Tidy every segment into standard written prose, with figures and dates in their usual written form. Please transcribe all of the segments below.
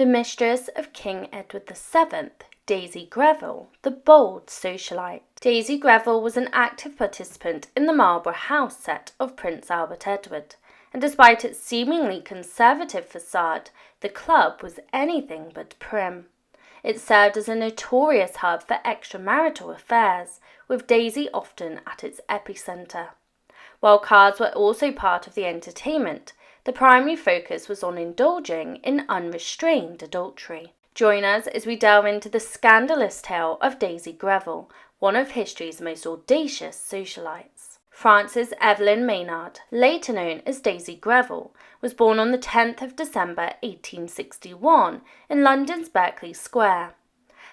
the mistress of King Edward VII, Daisy Greville, the bold socialite. Daisy Greville was an active participant in the Marlborough House set of Prince Albert Edward, and despite its seemingly conservative facade, the club was anything but prim. It served as a notorious hub for extramarital affairs, with Daisy often at its epicentre. While cards were also part of the entertainment, the primary focus was on indulging in unrestrained adultery. Join us as we delve into the scandalous tale of Daisy Greville, one of history's most audacious socialites. Frances Evelyn Maynard, later known as Daisy Greville, was born on the 10th of December 1861 in London's Berkeley Square.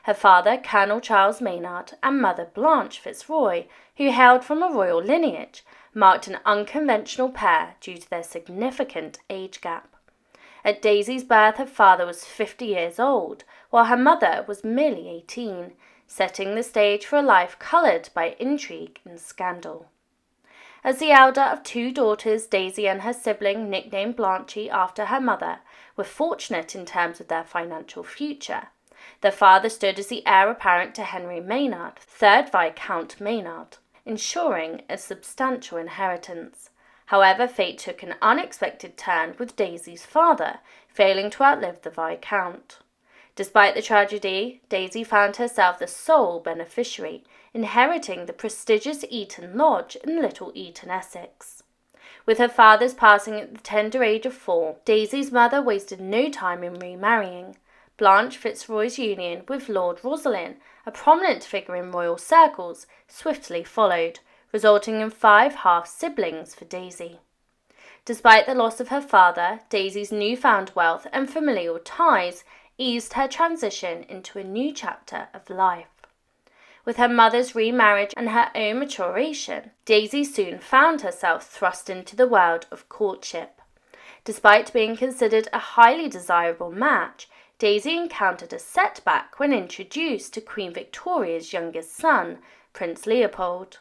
Her father, Colonel Charles Maynard, and mother, Blanche Fitzroy, who hailed from a royal lineage, marked an unconventional pair due to their significant age gap. At Daisy's birth, her father was 50 years old, while her mother was merely 18, setting the stage for a life coloured by intrigue and scandal. As the elder of two daughters, Daisy and her sibling, nicknamed Blanchy after her mother, were fortunate in terms of their financial future. Their father stood as the heir apparent to Henry Maynard, 3rd Viscount Maynard, ensuring a substantial inheritance. However, fate took an unexpected turn with Daisy's father, failing to outlive the Viscount. Despite the tragedy, Daisy found herself the sole beneficiary, inheriting the prestigious Eton Lodge in Little Eton, Essex. With her father's passing at the tender age of 4, Daisy's mother wasted no time in remarrying. Blanche Fitzroy's union with Lord Rosslyn, a prominent figure in royal circles, swiftly followed, resulting in 5 half-siblings for Daisy. Despite the loss of her father, Daisy's newfound wealth and familial ties eased her transition into a new chapter of life. With her mother's remarriage and her own maturation, Daisy soon found herself thrust into the world of courtship. Despite being considered a highly desirable match, Daisy encountered a setback when introduced to Queen Victoria's youngest son, Prince Leopold.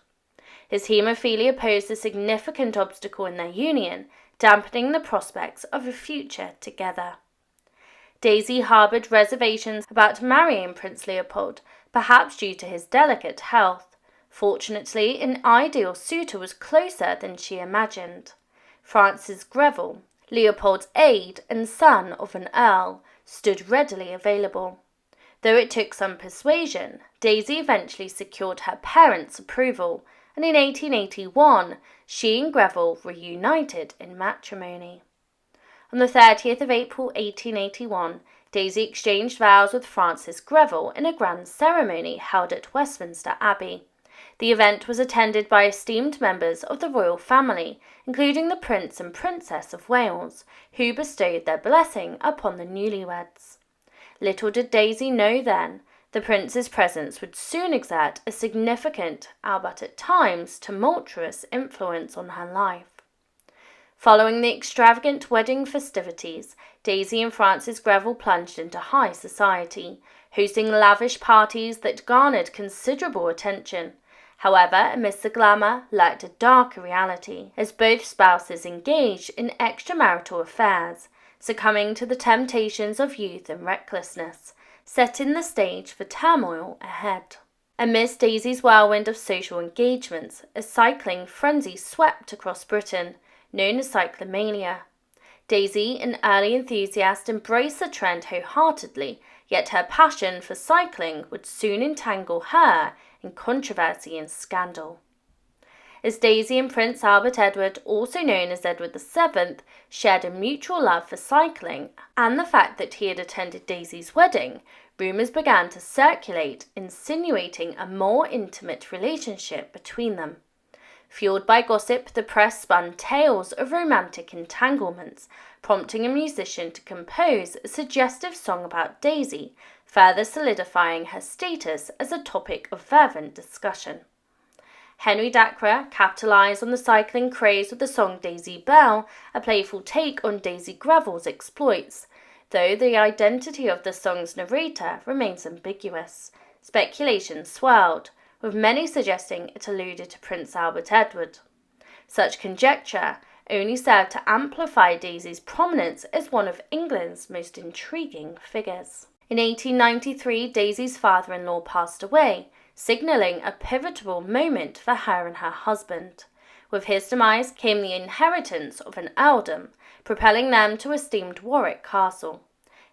His haemophilia posed a significant obstacle in their union, dampening the prospects of a future together. Daisy harboured reservations about marrying Prince Leopold, perhaps due to his delicate health. Fortunately, an ideal suitor was closer than she imagined. Frances Greville, Leopold's aide and son of an earl, stood readily available. Though it took some persuasion, Daisy eventually secured her parents' approval, and in 1881 she and Greville were united in matrimony. On the 30th of April 1881, Daisy exchanged vows with Frances Greville in a grand ceremony held at Westminster Abbey. The event was attended by esteemed members of the royal family, including the Prince and Princess of Wales, who bestowed their blessing upon the newlyweds. Little did Daisy know then, the prince's presence would soon exert a significant, albeit at times tumultuous, influence on her life. Following the extravagant wedding festivities, Daisy and Frances Greville plunged into high society, hosting lavish parties that garnered considerable attention. However, amidst the glamour lurked a darker reality, as both spouses engaged in extramarital affairs, succumbing to the temptations of youth and recklessness, setting the stage for turmoil ahead. Amidst Daisy's whirlwind of social engagements, a cycling frenzy swept across Britain, known as cyclomania. Daisy, an early enthusiast, embraced the trend wholeheartedly, yet her passion for cycling would soon entangle her in controversy and scandal. As Daisy and Prince Albert Edward, also known as Edward VII, shared a mutual love for cycling and the fact that he had attended Daisy's wedding, rumours began to circulate insinuating a more intimate relationship between them. Fueled by gossip, the press spun tales of romantic entanglements, prompting a musician to compose a suggestive song about Daisy, further solidifying her status as a topic of fervent discussion. Henry Dacre capitalised on the cycling craze with the song Daisy Belle, a playful take on Daisy Greville's exploits, though the identity of the song's narrator remains ambiguous. Speculation swirled, with many suggesting it alluded to Prince Albert Edward. Such conjecture only served to amplify Daisy's prominence as one of England's most intriguing figures. In 1893, Daisy's father-in-law passed away, signalling a pivotal moment for her and her husband. With his demise came the inheritance of an earldom, propelling them to esteemed Warwick Castle.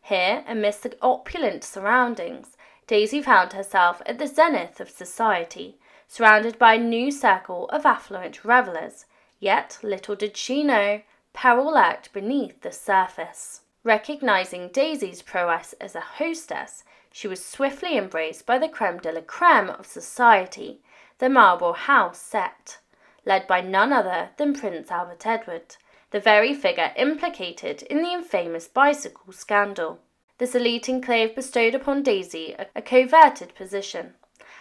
Here, amidst the opulent surroundings, Daisy found herself at the zenith of society, surrounded by a new circle of affluent revellers. Yet, little did she know, peril lurked beneath the surface. Recognizing Daisy's prowess as a hostess, she was swiftly embraced by the creme de la creme of society, the Marlborough House set, led by none other than Prince Albert Edward, the very figure implicated in the infamous bicycle scandal. This elite enclave bestowed upon Daisy a coveted position.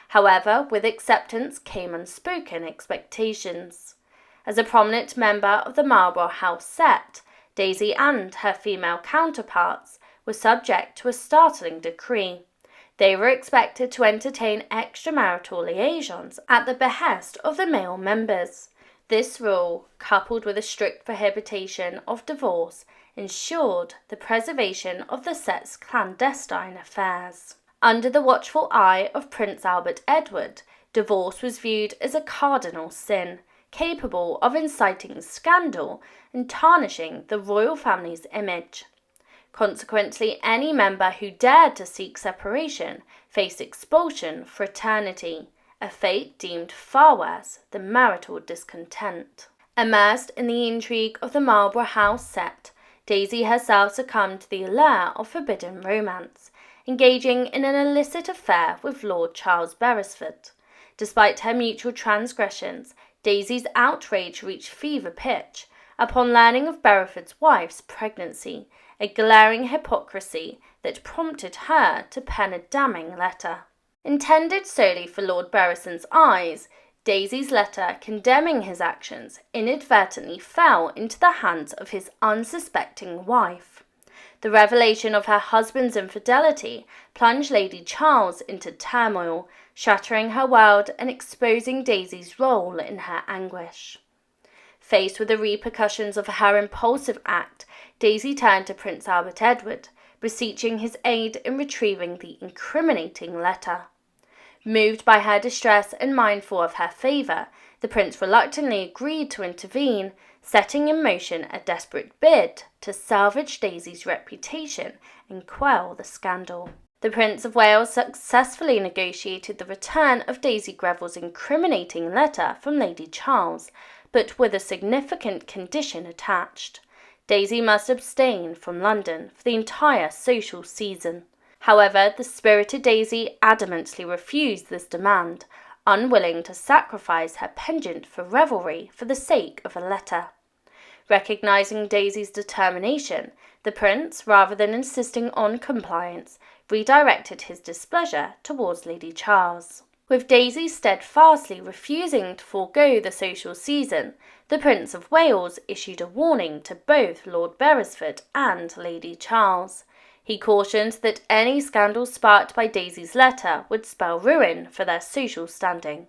However, with acceptance came unspoken expectations. As a prominent member of the Marlborough House set, Daisy and her female counterparts were subject to a startling decree. They were expected to entertain extramarital liaisons at the behest of the male members. This rule, coupled with a strict prohibition of divorce, ensured the preservation of the set's clandestine affairs. Under the watchful eye of Prince Albert Edward, divorce was viewed as a cardinal sin, capable of inciting scandal and tarnishing the royal family's image. Consequently, any member who dared to seek separation faced expulsion for eternity, a fate deemed far worse than marital discontent. Immersed in the intrigue of the Marlborough House set, Daisy herself succumbed to the allure of forbidden romance, engaging in an illicit affair with Lord Charles Beresford. Despite her mutual transgressions, Daisy's outrage reached fever pitch upon learning of Beresford's wife's pregnancy, a glaring hypocrisy that prompted her to pen a damning letter. Intended solely for Lord Beresford's eyes, Daisy's letter condemning his actions inadvertently fell into the hands of his unsuspecting wife. The revelation of her husband's infidelity plunged Lady Charles into turmoil, shattering her world and exposing Daisy's role in her anguish. Faced with the repercussions of her impulsive act, Daisy turned to Prince Albert Edward, beseeching his aid in retrieving the incriminating letter. Moved by her distress and mindful of her favour, the prince reluctantly agreed to intervene, setting in motion a desperate bid to salvage Daisy's reputation and quell the scandal. The Prince of Wales successfully negotiated the return of Daisy Greville's incriminating letter from Lady Charles, but with a significant condition attached. Daisy must abstain from London for the entire social season. However, the spirited Daisy adamantly refused this demand, unwilling to sacrifice her penchant for revelry for the sake of a letter. Recognizing Daisy's determination, the prince, rather than insisting on compliance, redirected his displeasure towards Lady Charles. With Daisy steadfastly refusing to forego the social season, the Prince of Wales issued a warning to both Lord Beresford and Lady Charles. He cautioned that any scandal sparked by Daisy's letter would spell ruin for their social standing.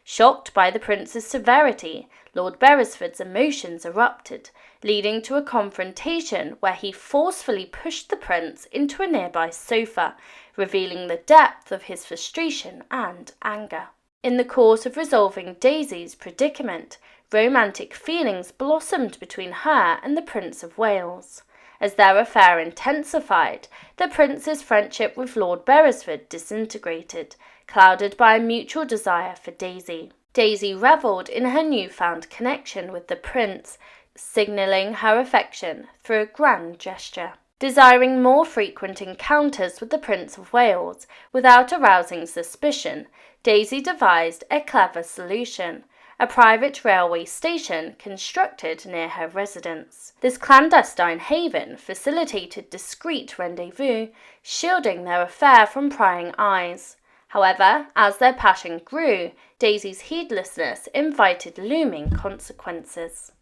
Shocked by the prince's severity, Lord Beresford's emotions erupted, leading to a confrontation where he forcefully pushed the prince into a nearby sofa, revealing the depth of his frustration and anger. In the course of resolving Daisy's predicament, romantic feelings blossomed between her and the Prince of Wales. As their affair intensified, the prince's friendship with Lord Beresford disintegrated, clouded by a mutual desire for Daisy. Daisy revelled in her newfound connection with the prince, signalling her affection through a grand gesture. Desiring more frequent encounters with the Prince of Wales without arousing suspicion, Daisy devised a clever solution: a private railway station constructed near her residence. This clandestine haven facilitated discreet rendezvous, shielding their affair from prying eyes. However, as their passion grew, Daisy's heedlessness invited looming consequences.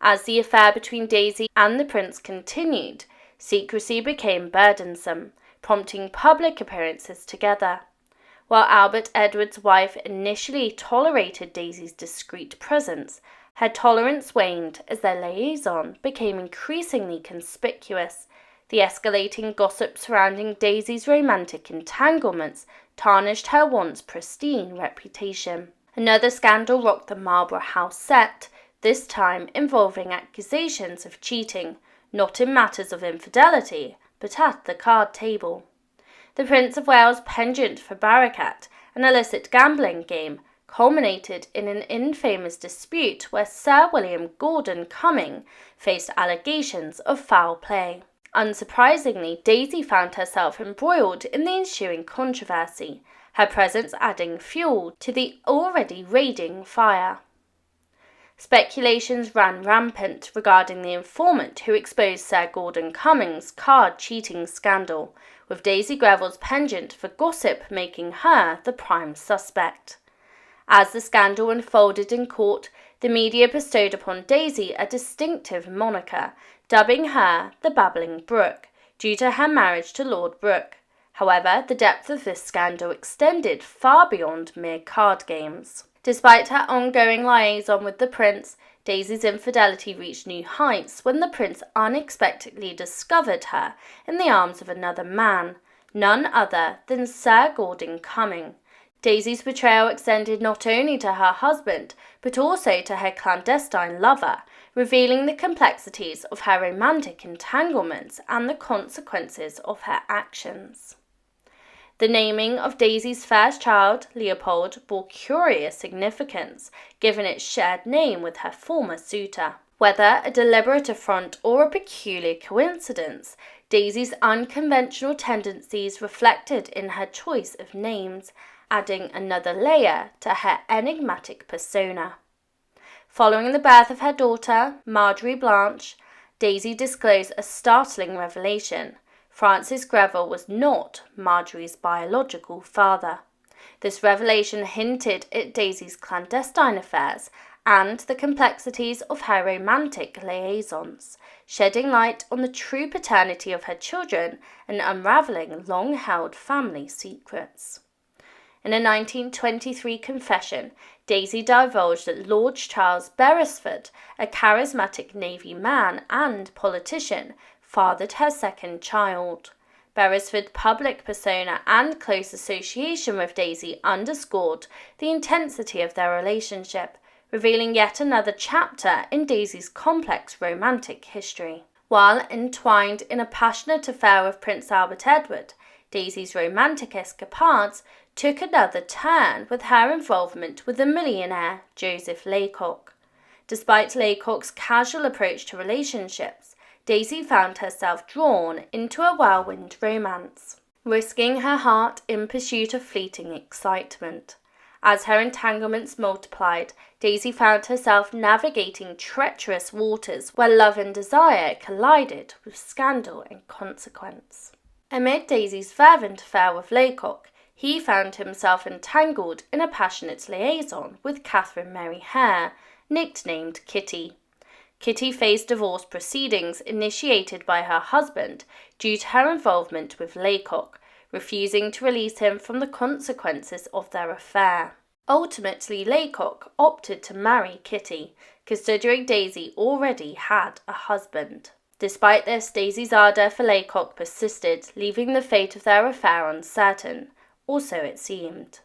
As the affair between Daisy and the prince continued, secrecy became burdensome, prompting public appearances together. While Albert Edward's wife initially tolerated Daisy's discreet presence, Her tolerance waned as their liaison became increasingly conspicuous. The escalating gossip surrounding Daisy's romantic entanglements tarnished her once pristine reputation. Another scandal rocked the Marlborough House set, this time involving accusations of cheating, not in matters of infidelity, but at the card table. The Prince of Wales' penchant for baccarat, an illicit gambling game, culminated in an infamous dispute where Sir William Gordon Cumming faced allegations of foul play. Unsurprisingly, Daisy found herself embroiled in the ensuing controversy, her presence adding fuel to the already raging fire. Speculations ran rampant regarding the informant who exposed Sir Gordon Cumming's card-cheating scandal, with Daisy Greville's penchant for gossip making her the prime suspect. As the scandal unfolded in court, the media bestowed upon Daisy a distinctive moniker, dubbing her the Babbling Brook, due to her marriage to Lord Brooke. However, the depth of this scandal extended far beyond mere card games. Despite her ongoing liaison with the prince, Daisy's infidelity reached new heights when the prince unexpectedly discovered her in the arms of another man, none other than Sir Gordon Cumming. Daisy's betrayal extended not only to her husband, but also to her clandestine lover, revealing the complexities of her romantic entanglements and the consequences of her actions. The naming of Daisy's first child, Leopold, bore curious significance, given its shared name with her former suitor. Whether a deliberate affront or a peculiar coincidence, Daisy's unconventional tendencies reflected in her choice of names, adding another layer to her enigmatic persona. Following the birth of her daughter, Marjorie Blanche, Daisy disclosed a startling revelation. Francis Greville was not Marjorie's biological father. This revelation hinted at Daisy's clandestine affairs and the complexities of her romantic liaisons, shedding light on the true paternity of her children and unravelling long-held family secrets. In a 1923 confession, Daisy divulged that Lord Charles Beresford, a charismatic Navy man and politician, fathered her second child. Beresford's public persona and close association with Daisy underscored the intensity of their relationship, revealing yet another chapter in Daisy's complex romantic history. While entwined in a passionate affair with Prince Albert Edward, Daisy's romantic escapades took another turn with her involvement with the millionaire Joseph Laycock. Despite Laycock's casual approach to relationships, Daisy found herself drawn into a whirlwind romance, risking her heart in pursuit of fleeting excitement. As her entanglements multiplied, Daisy found herself navigating treacherous waters where love and desire collided with scandal and consequence. Amid Daisy's fervent affair with Laycock, he found himself entangled in a passionate liaison with Catherine Mary Hare, nicknamed Kitty. Kitty faced divorce proceedings initiated by her husband due to her involvement with Laycock, refusing to release him from the consequences of their affair. Ultimately, Laycock opted to marry Kitty, considering Daisy already had a husband. Despite this, Daisy's ardour for Laycock persisted, leaving the fate of their affair uncertain, or so it seemed.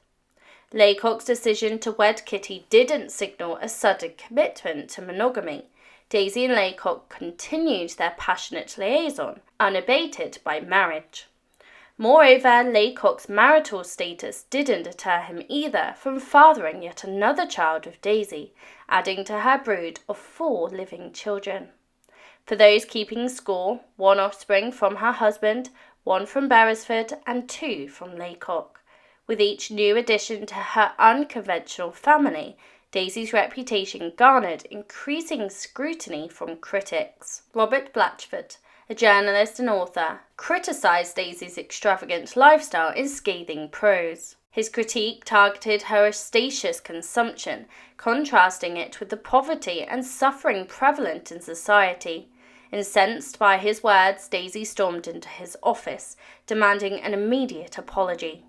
Laycock's decision to wed Kitty didn't signal a sudden commitment to monogamy. Daisy and Laycock continued their passionate liaison, unabated by marriage. Moreover, Laycock's marital status didn't deter him either from fathering yet another child with Daisy, adding to her brood of 4 living children. For those keeping score, 1 offspring from her husband, 1 from Beresford, and 2 from Laycock. With each new addition to her unconventional family, Daisy's reputation garnered increasing scrutiny from critics. Robert Blatchford, a journalist and author, criticised Daisy's extravagant lifestyle in scathing prose. His critique targeted her ostentatious consumption, contrasting it with the poverty and suffering prevalent in society. Incensed by his words, Daisy stormed into his office, demanding an immediate apology.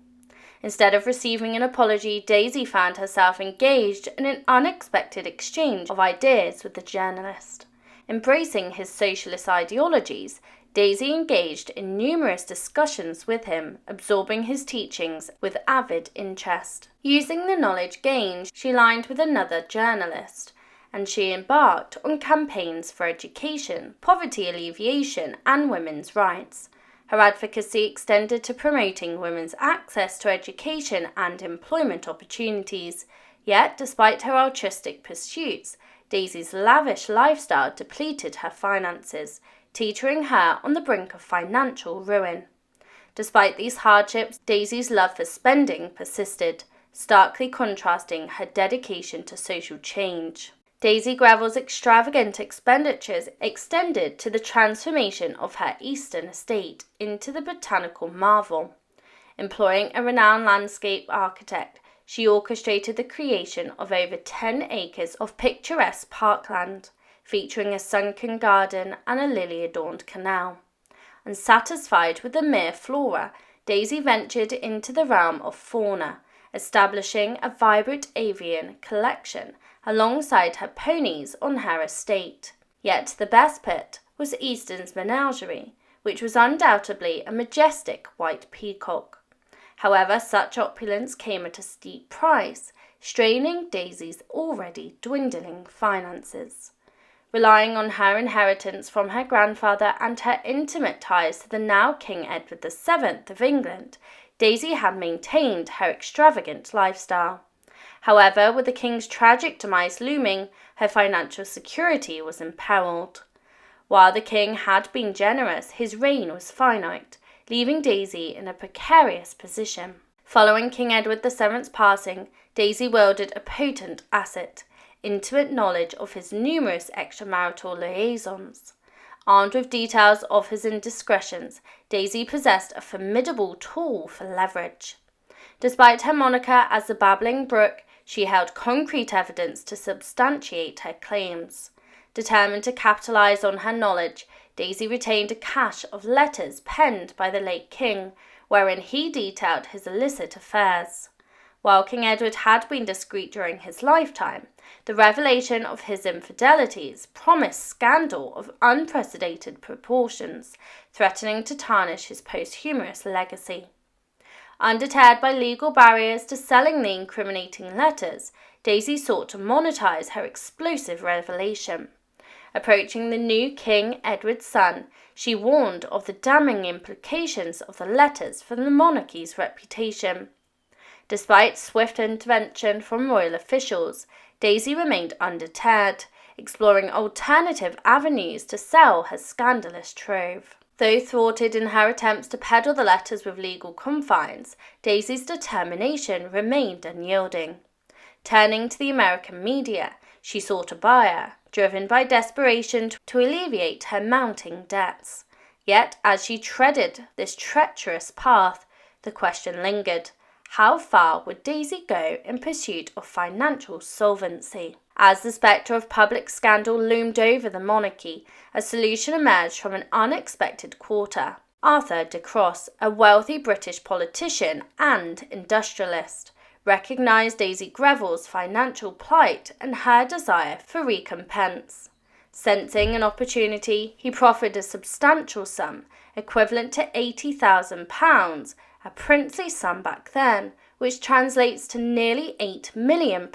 Instead of receiving an apology, Daisy found herself engaged in an unexpected exchange of ideas with the journalist. Embracing his socialist ideologies, Daisy engaged in numerous discussions with him, absorbing his teachings with avid interest. Using the knowledge gained, she aligned with another journalist, and she embarked on campaigns for education, poverty alleviation, and women's rights. Her advocacy extended to promoting women's access to education and employment opportunities. Yet, despite her altruistic pursuits, Daisy's lavish lifestyle depleted her finances, teetering her on the brink of financial ruin. Despite these hardships, Daisy's love for spending persisted, starkly contrasting her dedication to social change. Daisy Greville's extravagant expenditures extended to the transformation of her eastern estate into the botanical marvel. Employing a renowned landscape architect, she orchestrated the creation of over 10 acres of picturesque parkland, featuring a sunken garden and a lily-adorned canal. Unsatisfied with the mere flora, Daisy ventured into the realm of fauna, establishing a vibrant avian collection alongside her ponies on her estate. Yet the best pet was Easton's menagerie, which was undoubtedly a majestic white peacock. However, such opulence came at a steep price, straining Daisy's already dwindling finances. Relying on her inheritance from her grandfather and her intimate ties to the now King Edward VII of England, Daisy had maintained her extravagant lifestyle. However, with the king's tragic demise looming, her financial security was imperiled. While the king had been generous, his reign was finite, leaving Daisy in a precarious position. Following King Edward VII's passing, Daisy wielded a potent asset, intimate knowledge of his numerous extramarital liaisons. Armed with details of his indiscretions, Daisy possessed a formidable tool for leverage. Despite her moniker as the Babbling Brook, she held concrete evidence to substantiate her claims. Determined to capitalize on her knowledge, Daisy retained a cache of letters penned by the late king, wherein he detailed his illicit affairs. While King Edward had been discreet during his lifetime, the revelation of his infidelities promised scandal of unprecedented proportions, threatening to tarnish his posthumous legacy. Undeterred by legal barriers to selling the incriminating letters, Daisy sought to monetize her explosive revelation. Approaching the new King Edward's son, she warned of the damning implications of the letters for the monarchy's reputation. Despite swift intervention from royal officials, Daisy remained undeterred, exploring alternative avenues to sell her scandalous trove. Though thwarted in her attempts to peddle the letters with legal confines, Daisy's determination remained unyielding. Turning to the American media, she sought a buyer, driven by desperation to alleviate her mounting debts. Yet, as she treaded this treacherous path, the question lingered: how far would Daisy go in pursuit of financial solvency? As the spectre of public scandal loomed over the monarchy, a solution emerged from an unexpected quarter. Arthur de Cross, a wealthy British politician and industrialist, recognised Daisy Greville's financial plight and her desire for recompense. Sensing an opportunity, he proffered a substantial sum, equivalent to £80,000, a princely sum back then, which translates to nearly £8 million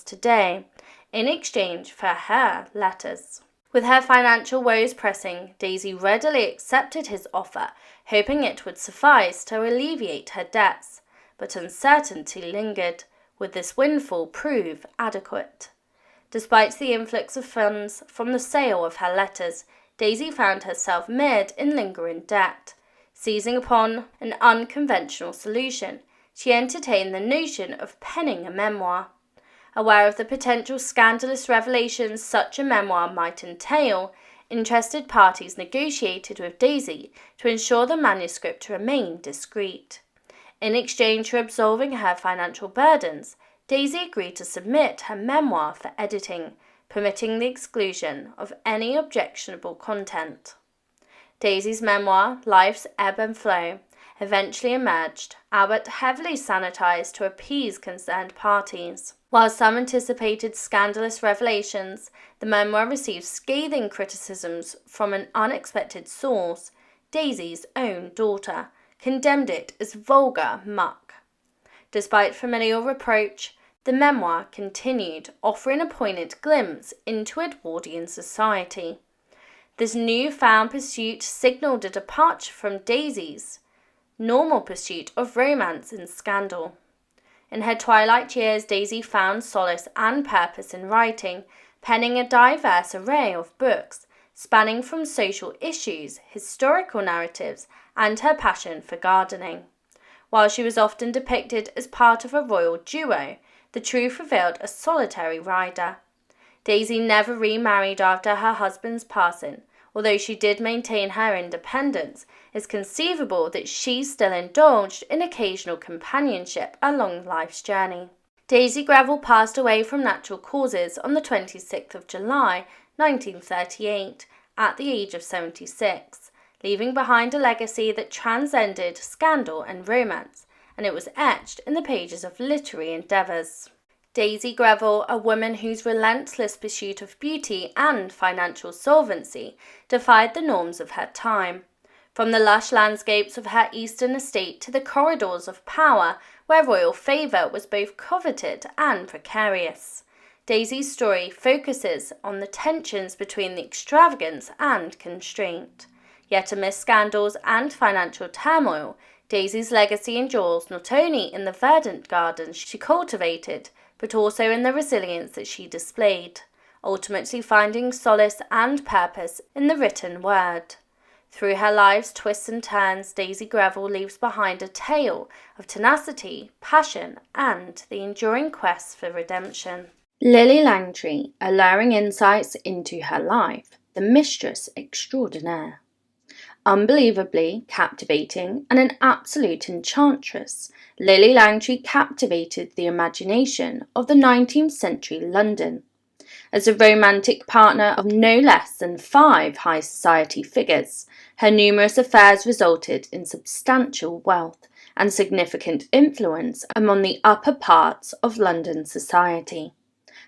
today, in exchange for her letters. With her financial woes pressing, Daisy readily accepted his offer, hoping it would suffice to alleviate her debts. But uncertainty lingered. Would this windfall prove adequate? Despite the influx of funds from the sale of her letters, Daisy found herself mired in lingering debt. Seizing upon an unconventional solution, she entertained the notion of penning a memoir. Aware of the potential scandalous revelations such a memoir might entail, interested parties negotiated with Daisy to ensure the manuscript remained discreet. In exchange for absolving her financial burdens, Daisy agreed to submit her memoir for editing, permitting the exclusion of any objectionable content. Daisy's memoir, Life's Ebb and Flow, eventually emerged, albeit heavily sanitized to appease concerned parties. While some anticipated scandalous revelations, the memoir received scathing criticisms from an unexpected source. Daisy's own daughter condemned it as vulgar muck. Despite familial reproach, the memoir continued, offering a poignant glimpse into Edwardian society. This newfound pursuit signalled a departure from Daisy's normal pursuit of romance and scandal. In her twilight years, Daisy found solace and purpose in writing, penning a diverse array of books, spanning from social issues, historical narratives, and her passion for gardening. While she was often depicted as part of a royal duo, the truth revealed a solitary rider. Daisy never remarried after her husband's passing. Although she did maintain her independence, it's conceivable that she still indulged in occasional companionship along life's journey. Daisy Greville passed away from natural causes on the 26th of July, 1938, at the age of 76, leaving behind a legacy that transcended scandal and romance, and it was etched in the pages of literary endeavours. Daisy Greville, a woman whose relentless pursuit of beauty and financial solvency defied the norms of her time. From the lush landscapes of her eastern estate to the corridors of power where royal favour was both coveted and precarious. Daisy's story focuses on the tensions between the extravagance and constraint. Yet amidst scandals and financial turmoil, Daisy's legacy endures not only in the verdant gardens she cultivated, but also in the resilience that she displayed, ultimately finding solace and purpose in the written word. Through her life's twists and turns, Daisy Greville leaves behind a tale of tenacity, passion, and the enduring quest for redemption. Lillie Langtry, alluring insights into her life, the mistress extraordinaire. Unbelievably captivating and an absolute enchantress, Lillie Langtry captivated the imagination of the 19th century London. As a romantic partner of no less than 5 high society figures, her numerous affairs resulted in substantial wealth and significant influence among the upper parts of London society.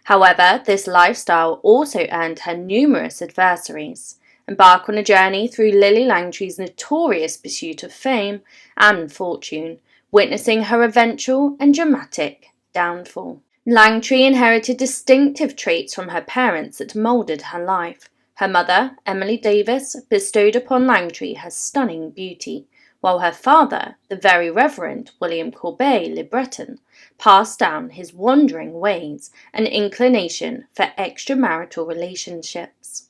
However, this lifestyle also earned her numerous adversaries. Embark on a journey through Lillie Langtry's notorious pursuit of fame and fortune, witnessing her eventual and dramatic downfall. Langtry inherited distinctive traits from her parents that moulded her life. Her mother, Emily Davis, bestowed upon Langtry her stunning beauty, while her father, the very Reverend William Courbet Le Breton, passed down his wandering ways and inclination for extramarital relationships.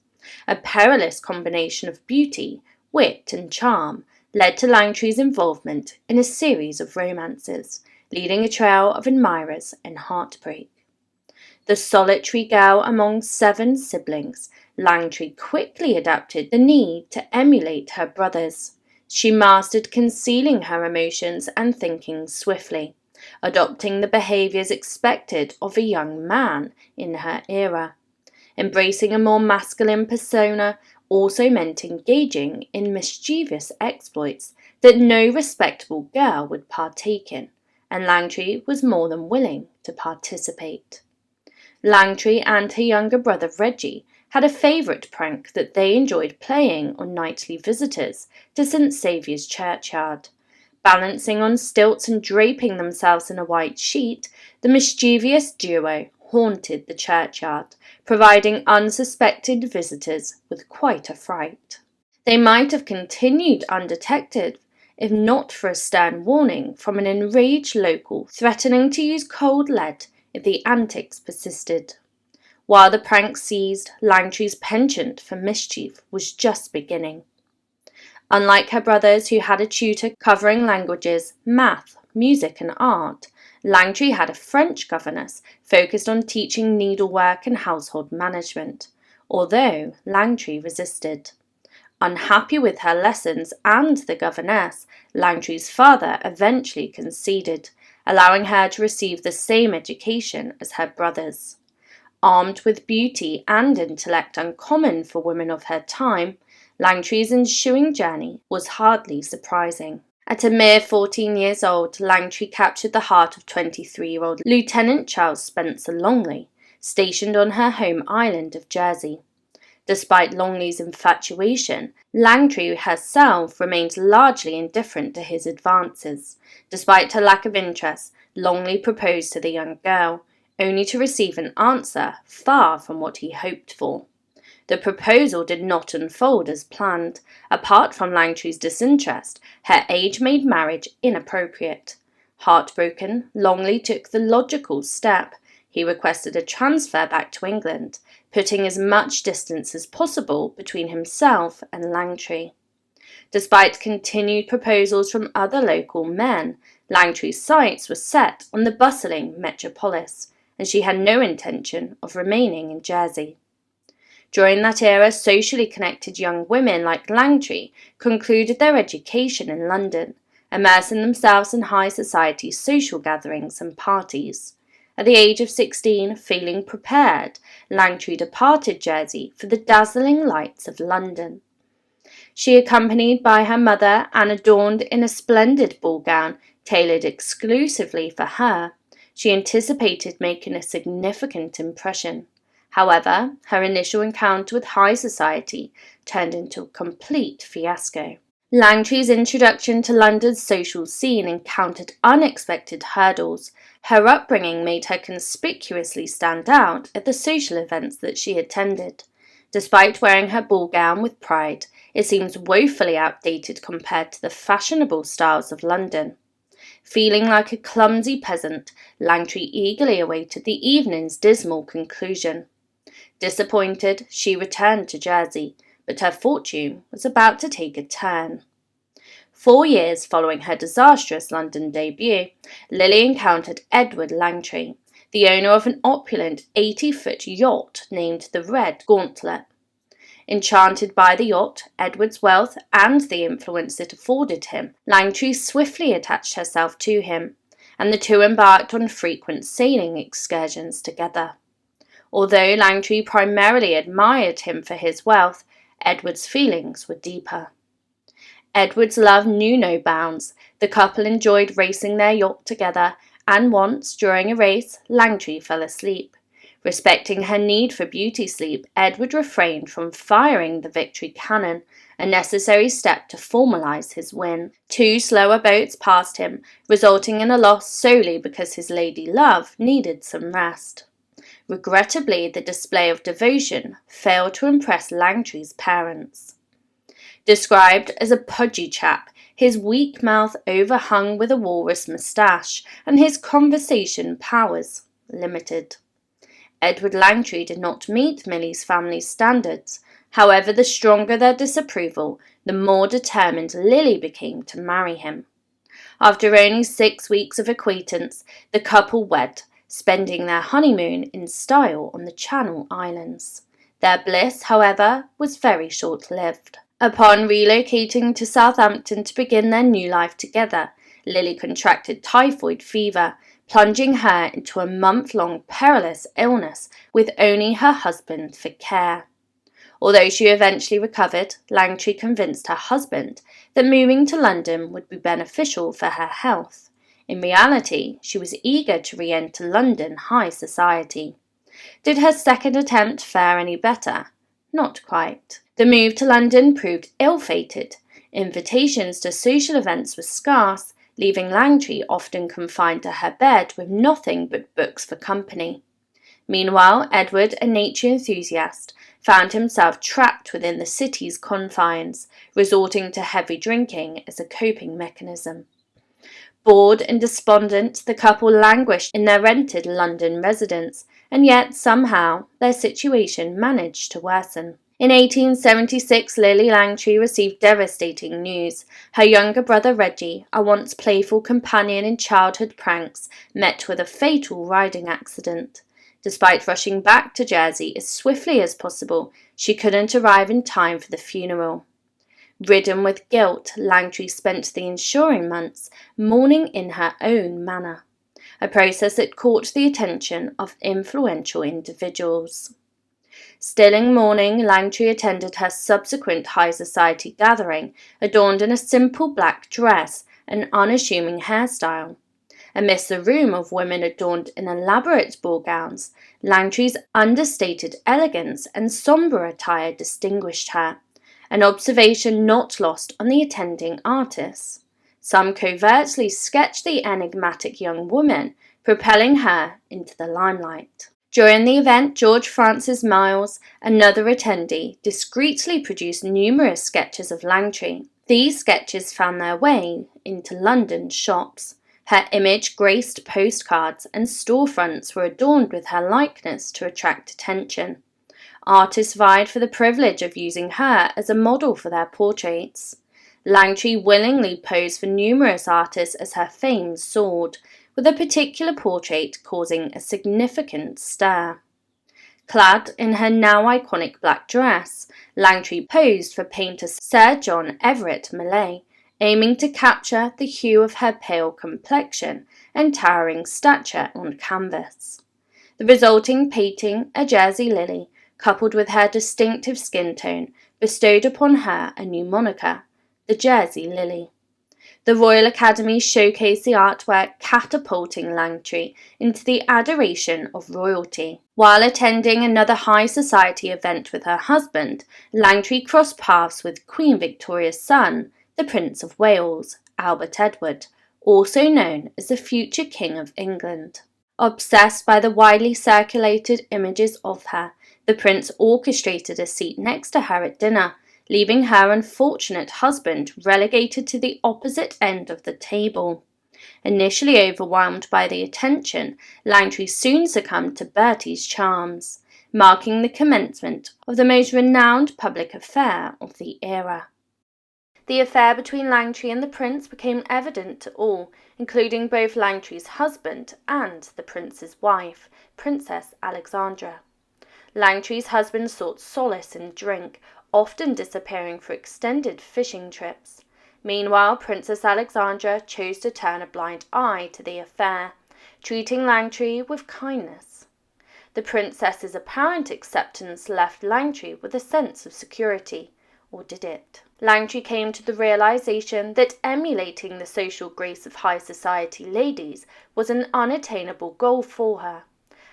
A perilous combination of beauty, wit and charm led to Langtry's involvement in a series of romances, leading a trail of admirers and heartbreak. The solitary girl among 7 siblings, Langtry quickly adapted the need to emulate her brothers. She mastered concealing her emotions and thinking swiftly, adopting the behaviours expected of a young man in her era. Embracing a more masculine persona also meant engaging in mischievous exploits that no respectable girl would partake in, and Langtry was more than willing to participate. Langtry and her younger brother Reggie had a favourite prank that they enjoyed playing on nightly visitors to St Saviour's churchyard. Balancing on stilts and draping themselves in a white sheet, the mischievous duo haunted the churchyard, providing unsuspected visitors with quite a fright. They might have continued undetected if not for a stern warning from an enraged local threatening to use cold lead if the antics persisted. While the prank ceased, Langtry's penchant for mischief was just beginning. Unlike her brothers, who had a tutor covering languages, math, music and art, Langtry had a French governess focused on teaching needlework and household management, although Langtry resisted. Unhappy with her lessons and the governess, Langtry's father eventually conceded, allowing her to receive the same education as her brothers. Armed with beauty and intellect uncommon for women of her time, Langtry's ensuing journey was hardly surprising. At a mere 14 years old, Langtry captured the heart of 23-year-old Lieutenant Charles Spencer Longley, stationed on her home island of Jersey. Despite Longley's infatuation, Langtry herself remained largely indifferent to his advances. Despite her lack of interest, Longley proposed to the young girl, only to receive an answer far from what he hoped for. The proposal did not unfold as planned. Apart from Langtry's disinterest, her age made marriage inappropriate. Heartbroken, Longley took the logical step. He requested a transfer back to England, putting as much distance as possible between himself and Langtry. Despite continued proposals from other local men, Langtry's sights were set on the bustling metropolis, and she had no intention of remaining in Jersey. During that era, socially connected young women like Langtry concluded their education in London, immersing themselves in high society social gatherings and parties. At the age of 16, feeling prepared, Langtry departed Jersey for the dazzling lights of London. She, accompanied by her mother and adorned in a splendid ball gown tailored exclusively for her, she anticipated making a significant impression. However, her initial encounter with high society turned into a complete fiasco. Langtry's introduction to London's social scene encountered unexpected hurdles. Her upbringing made her conspicuously stand out at the social events that she attended. Despite wearing her ball gown with pride, it seems woefully outdated compared to the fashionable styles of London. Feeling like a clumsy peasant, Langtry eagerly awaited the evening's dismal conclusion. Disappointed, she returned to Jersey, but her fortune was about to take a turn. 4 years following her disastrous London debut, Lillie encountered Edward Langtry, the owner of an opulent 80-foot yacht named the Red Gauntlet. Enchanted by the yacht, Edward's wealth, and the influence it afforded him, Langtry swiftly attached herself to him, and the two embarked on frequent sailing excursions together. Although Langtry primarily admired him for his wealth, Edward's feelings were deeper. Edward's love knew no bounds. The couple enjoyed racing their yacht together, and once, during a race, Langtry fell asleep. Respecting her need for beauty sleep, Edward refrained from firing the Victory cannon, a necessary step to formalize his win. 2 slower boats passed him, resulting in a loss solely because his lady love needed some rest. Regrettably, the display of devotion failed to impress Langtry's parents. Described as a pudgy chap, his weak mouth overhung with a walrus moustache, and his conversation powers limited. Edward Langtry did not meet Millie's family's standards. However, the stronger their disapproval, the more determined Lillie became to marry him. After only 6 weeks of acquaintance, the couple wed, spending their honeymoon in style on the Channel Islands. Their bliss, however, was very short-lived. Upon relocating to Southampton to begin their new life together, Lillie contracted typhoid fever, plunging her into a month-long perilous illness with only her husband for care. Although she eventually recovered, Langtry convinced her husband that moving to London would be beneficial for her health. In reality, she was eager to re-enter London high society. Did her second attempt fare any better? Not quite. The move to London proved ill-fated. Invitations to social events were scarce, leaving Langtry often confined to her bed with nothing but books for company. Meanwhile, Edward, a nature enthusiast, found himself trapped within the city's confines, resorting to heavy drinking as a coping mechanism. Bored and despondent, the couple languished in their rented London residence, and yet somehow their situation managed to worsen. In 1876, Lillie Langtry received devastating news. Her younger brother Reggie, a once playful companion in childhood pranks, met with a fatal riding accident. Despite rushing back to Jersey as swiftly as possible, she couldn't arrive in time for the funeral. Ridden with guilt, Langtry spent the ensuing months mourning in her own manner, a process that caught the attention of influential individuals. Still in mourning, Langtry attended her subsequent high society gathering, adorned in a simple black dress and unassuming hairstyle. Amidst the room of women adorned in elaborate ball gowns, Langtry's understated elegance and sombre attire distinguished her, an observation not lost on the attending artists. Some covertly sketched the enigmatic young woman, propelling her into the limelight. During the event, George Francis Miles, another attendee, discreetly produced numerous sketches of Langtry. These sketches found their way into London shops. Her image graced postcards, and storefronts were adorned with her likeness to attract attention. Artists vied for the privilege of using her as a model for their portraits. Langtry willingly posed for numerous artists as her fame soared, with a particular portrait causing a significant stir. Clad in her now iconic black dress, Langtry posed for painter Sir John Everett Millais, aiming to capture the hue of her pale complexion and towering stature on canvas. The resulting painting, a Jersey lily, coupled with her distinctive skin tone, bestowed upon her a new moniker, the Jersey Lily. The Royal Academy showcased the artwork, catapulting Langtry into the adoration of royalty. While attending another high society event with her husband, Langtry crossed paths with Queen Victoria's son, the Prince of Wales, Albert Edward, also known as the future King of England. Obsessed by the widely circulated images of her, the prince orchestrated a seat next to her at dinner, leaving her unfortunate husband relegated to the opposite end of the table. Initially overwhelmed by the attention, Langtry soon succumbed to Bertie's charms, marking the commencement of the most renowned public affair of the era. The affair between Langtry and the prince became evident to all, including both Langtry's husband and the prince's wife, Princess Alexandra. Langtry's husband sought solace in drink, often disappearing for extended fishing trips. Meanwhile, Princess Alexandra chose to turn a blind eye to the affair, treating Langtry with kindness. The princess's apparent acceptance left Langtry with a sense of security, or did it? Langtry came to the realization that emulating the social grace of high society ladies was an unattainable goal for her.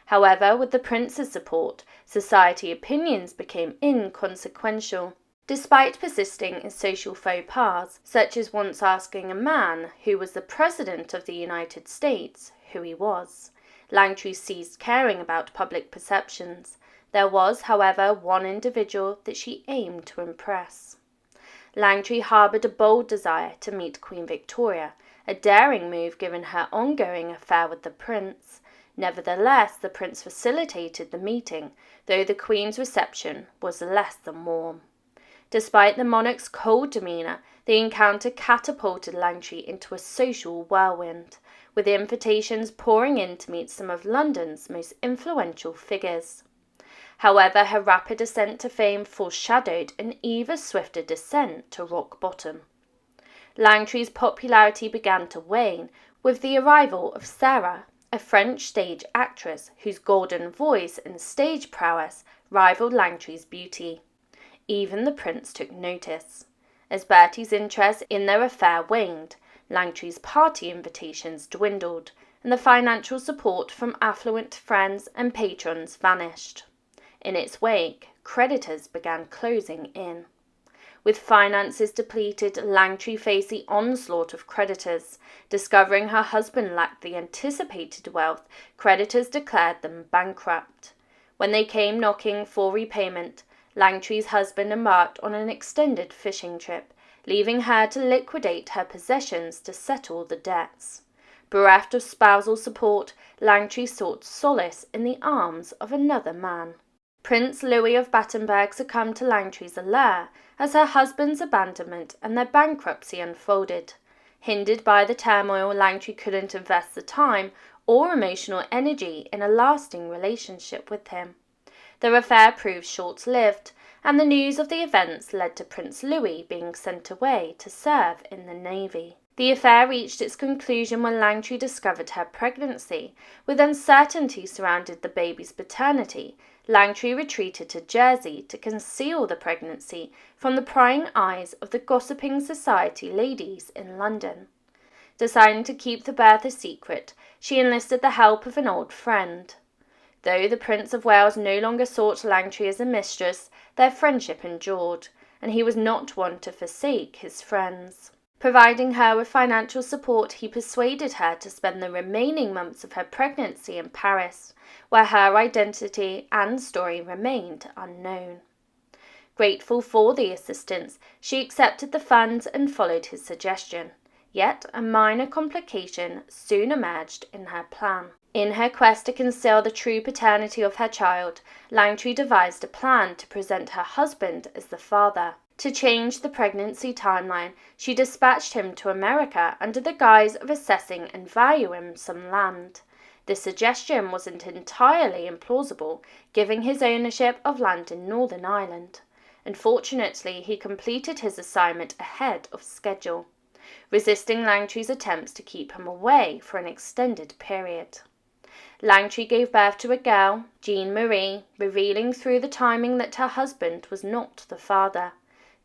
However, with the prince's support, society opinions became inconsequential. Despite persisting in social faux pas, such as once asking a man who was the President of the United States who he was, Langtry ceased caring about public perceptions. There was, however, one individual that she aimed to impress. Langtry harboured a bold desire to meet Queen Victoria, a daring move given her ongoing affair with the prince. Nevertheless, the prince facilitated the meeting, though the Queen's reception was less than warm. Despite the monarch's cold demeanour, the encounter catapulted Langtry into a social whirlwind, with invitations pouring in to meet some of London's most influential figures. However, her rapid ascent to fame foreshadowed an even swifter descent to rock bottom. Langtry's popularity began to wane with the arrival of Sarah, a French stage actress whose golden voice and stage prowess rivaled Langtry's beauty. Even the prince took notice. As Bertie's interest in their affair waned, Langtry's party invitations dwindled, and the financial support from affluent friends and patrons vanished. In its wake, creditors began closing in. With finances depleted, Langtry faced the onslaught of creditors. Discovering her husband lacked the anticipated wealth, creditors declared them bankrupt. When they came knocking for repayment, Langtry's husband embarked on an extended fishing trip, leaving her to liquidate her possessions to settle the debts. Bereft of spousal support, Langtry sought solace in the arms of another man. Prince Louis of Battenberg succumbed to Langtry's allure as her husband's abandonment and their bankruptcy unfolded. Hindered by the turmoil, Langtry couldn't invest the time or emotional energy in a lasting relationship with him. Their affair proved short-lived, and the news of the events led to Prince Louis being sent away to serve in the Navy. The affair reached its conclusion when Langtry discovered her pregnancy. With uncertainty surrounding the baby's paternity, Langtry retreated to Jersey to conceal the pregnancy from the prying eyes of the gossiping society ladies in London. Deciding to keep the birth a secret, she enlisted the help of an old friend. Though the Prince of Wales no longer sought Langtry as a mistress, their friendship endured, and he was not one to forsake his friends. Providing her with financial support, he persuaded her to spend the remaining months of her pregnancy in Paris, where her identity and story remained unknown. Grateful for the assistance, she accepted the funds and followed his suggestion. Yet a minor complication soon emerged in her plan. In her quest to conceal the true paternity of her child, Langtry devised a plan to present her husband as the father. To change the pregnancy timeline, she dispatched him to America under the guise of assessing and valuing some land. This suggestion wasn't entirely implausible, given his ownership of land in Northern Ireland. Unfortunately, he completed his assignment ahead of schedule, resisting Langtry's attempts to keep him away for an extended period. Langtry gave birth to a girl, Jean Marie, revealing through the timing that her husband was not the father.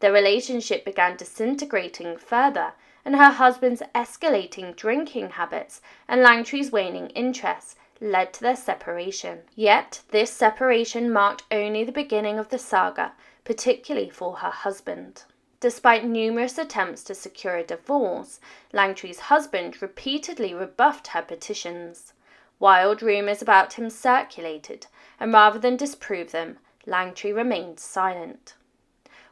Their relationship began disintegrating further, and her husband's escalating drinking habits and Langtry's waning interest led to their separation. Yet this separation marked only the beginning of the saga, particularly for her husband. Despite numerous attempts to secure a divorce, Langtry's husband repeatedly rebuffed her petitions. Wild rumours about him circulated, and rather than disprove them, Langtry remained silent.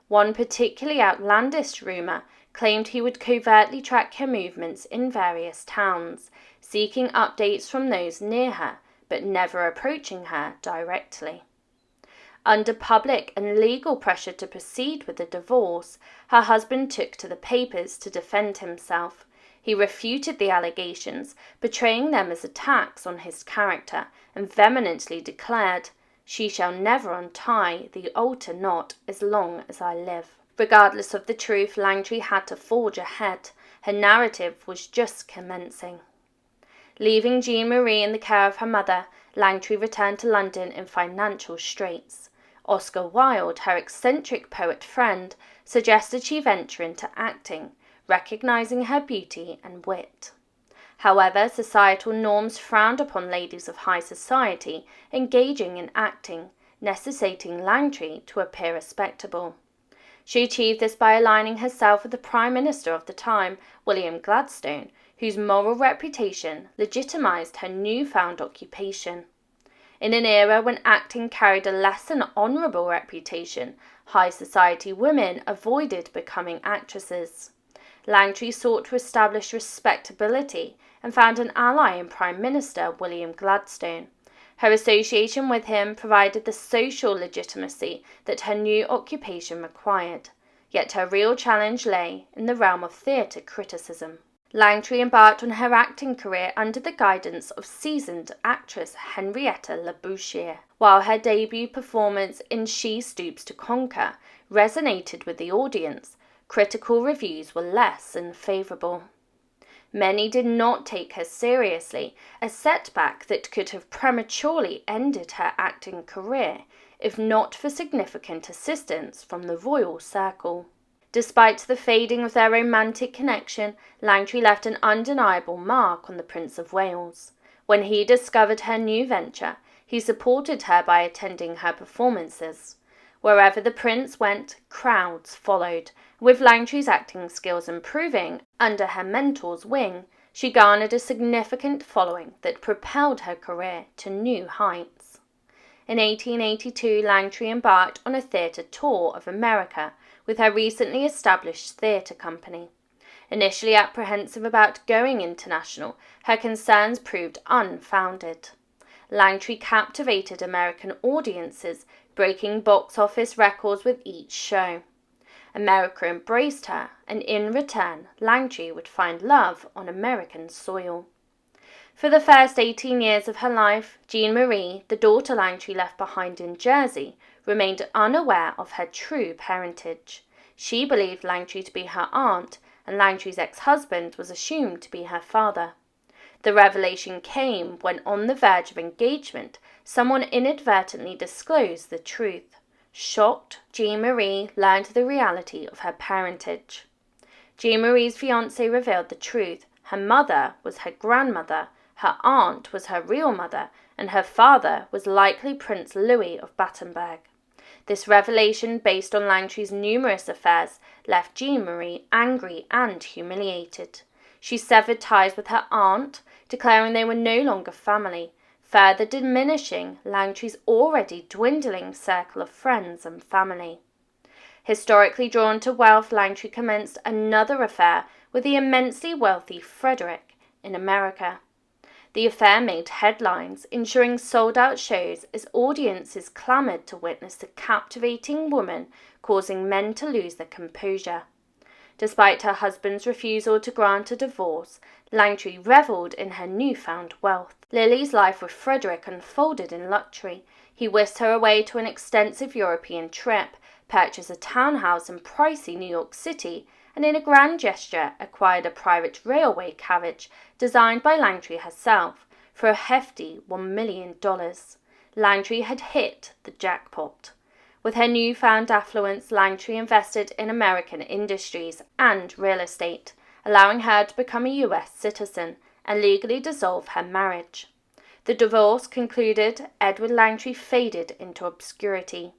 One particularly outlandish rumour claimed he would covertly track her movements in various towns, seeking updates from those near her, but never approaching her directly. Under public and legal pressure to proceed with the divorce, her husband took to the papers to defend himself. He refuted the allegations, portraying them as attacks on his character, and vehemently declared, "She shall never untie the altar knot as long as I live." Regardless of the truth, Langtry had to forge ahead. Her narrative was just commencing. Leaving Jean Marie in the care of her mother, Langtry returned to London in financial straits. Oscar Wilde, her eccentric poet friend, suggested she venture into acting, recognizing her beauty and wit. However, societal norms frowned upon ladies of high society engaging in acting, necessitating Langtry to appear respectable. She achieved this by aligning herself with the Prime Minister of the time, William Gladstone, whose moral reputation legitimized her newfound occupation. In an era when acting carried a less than honourable reputation, high society women avoided becoming actresses. Langtry sought to establish respectability and found an ally in Prime Minister William Gladstone. Her association with him provided the social legitimacy that her new occupation required, yet her real challenge lay in the realm of theatre criticism. Langtry embarked on her acting career under the guidance of seasoned actress Henrietta Labouchere. While her debut performance in She Stoops to Conquer resonated with the audience, critical reviews were less than favourable. Many did not take her seriously, a setback that could have prematurely ended her acting career if not for significant assistance from the royal circle. Despite the fading of their romantic connection, Langtry left an undeniable mark on the Prince of Wales. When he discovered her new venture, he supported her by attending her performances. Wherever the prince went, crowds followed. With Langtry's acting skills improving under her mentor's wing, she garnered a significant following that propelled her career to new heights. In 1882, Langtry embarked on a theatre tour of America with her recently established theatre company. Initially apprehensive about going international, her concerns proved unfounded. Langtry captivated American audiences, breaking box office records with each show. America embraced her, and in return, Langtry would find love on American soil. For the first 18 years of her life, Jean Marie, the daughter Langtry left behind in Jersey, remained unaware of her true parentage. She believed Langtry to be her aunt, and Langtry's ex-husband was assumed to be her father. The revelation came when, on the verge of engagement, someone inadvertently disclosed the truth. Shocked, Jean-Marie learned the reality of her parentage. Jean-Marie's fiancé revealed the truth. Her mother was her grandmother, her aunt was her real mother, and her father was likely Prince Louis of Battenberg. This revelation, based on Langtry's numerous affairs, left Jean-Marie angry and humiliated. She severed ties with her aunt, declaring they were no longer family, further diminishing Langtry's already dwindling circle of friends and family. Historically drawn to wealth, Langtry commenced another affair with the immensely wealthy Frederick in America. The affair made headlines, ensuring sold-out shows as audiences clamoured to witness the captivating woman, causing men to lose their composure. Despite her husband's refusal to grant a divorce, Langtry revelled in her newfound wealth. Lillie's life with Frederick unfolded in luxury. He whisked her away to an extensive European trip, purchased a townhouse in pricey New York City, and in a grand gesture acquired a private railway carriage designed by Langtry herself for a hefty $1 million. Langtry had hit the jackpot. With her newfound affluence, Langtry invested in American industries and real estate, allowing her to become a US citizen and legally dissolve her marriage. The divorce concluded, Edward Langtry faded into obscurity.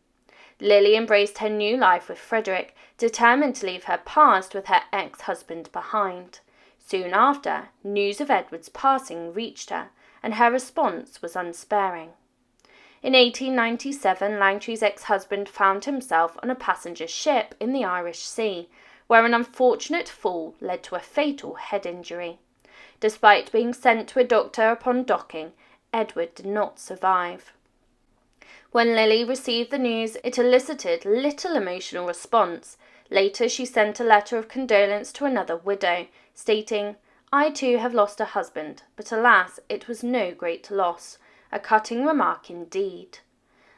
Lillie embraced her new life with Frederick, determined to leave her past with her ex-husband behind. Soon after, news of Edward's passing reached her, and her response was unsparing. In 1897, Langtry's ex-husband found himself on a passenger ship in the Irish Sea, where an unfortunate fall led to a fatal head injury. Despite being sent to a doctor upon docking, Edward did not survive. When Lillie received the news, it elicited little emotional response. Later, she sent a letter of condolence to another widow, stating, "I too have lost a husband, but alas, it was no great loss," a cutting remark indeed.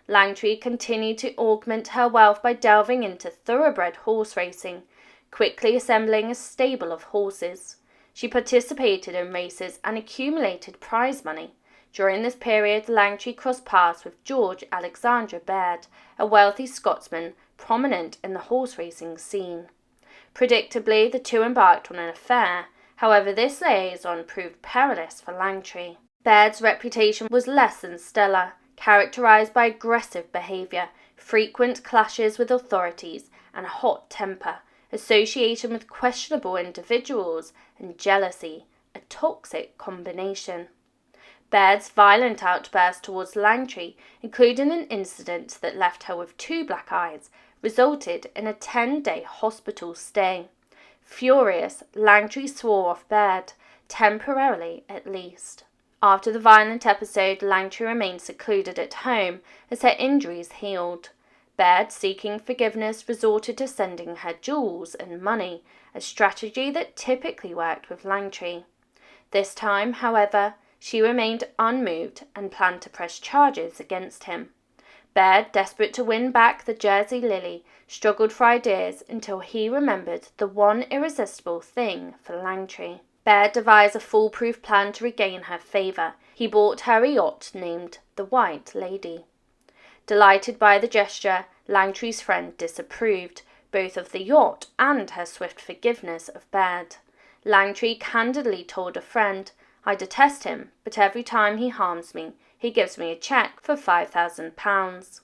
Langtry continued to augment her wealth by delving into thoroughbred horse racing, quickly assembling a stable of horses. She participated in races and accumulated prize money. During this period, Langtry crossed paths with George Alexander Baird, a wealthy Scotsman prominent in the horse racing scene. Predictably, the two embarked on an affair. However, this liaison proved perilous for Langtry. Baird's reputation was less than stellar, characterized by aggressive behavior, frequent clashes with authorities, and a hot temper, association with questionable individuals, and jealousy, a toxic combination. Baird's violent outburst towards Langtry, including an incident that left her with 2 black eyes, resulted in a 10-day hospital stay. Furious, Langtry swore off Baird, temporarily at least. After the violent episode, Langtry remained secluded at home as her injuries healed. Baird, seeking forgiveness, resorted to sending her jewels and money, a strategy that typically worked with Langtry. This time, however, she remained unmoved and planned to press charges against him. Baird, desperate to win back the Jersey Lillie, struggled for ideas until he remembered the one irresistible thing for Langtry. Baird devised a foolproof plan to regain her favour. He bought her a yacht named the White Lady. Delighted by the gesture, Langtry's friend disapproved, both of the yacht and her swift forgiveness of Baird. Langtry candidly told a friend, "I detest him, but every time he harms me, he gives me a cheque for £5,000.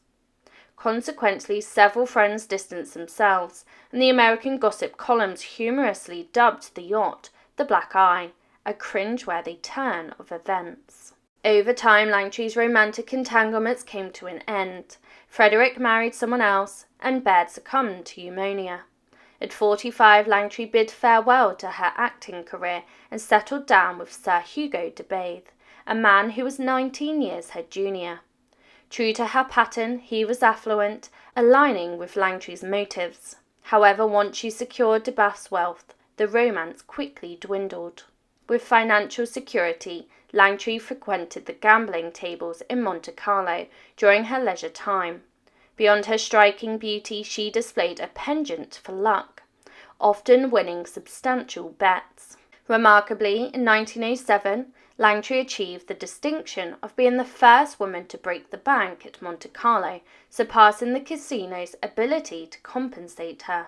Consequently, several friends distanced themselves, and the American gossip columns humorously dubbed the yacht the Black Eye, a cringe-worthy turn of events. Over time, Langtry's romantic entanglements came to an end. Frederick married someone else, and Baird succumbed to pneumonia. At 45, Langtry bid farewell to her acting career and settled down with Sir Hugo de Bathe, a man who was 19 years her junior. True to her pattern, he was affluent, aligning with Langtry's motives. However, once she secured de Bath's wealth, the romance quickly dwindled. With financial security, Langtry frequented the gambling tables in Monte Carlo during her leisure time. Beyond her striking beauty, she displayed a penchant for luck, often winning substantial bets. Remarkably, in 1907, Langtry achieved the distinction of being the first woman to break the bank at Monte Carlo, surpassing the casino's ability to compensate her.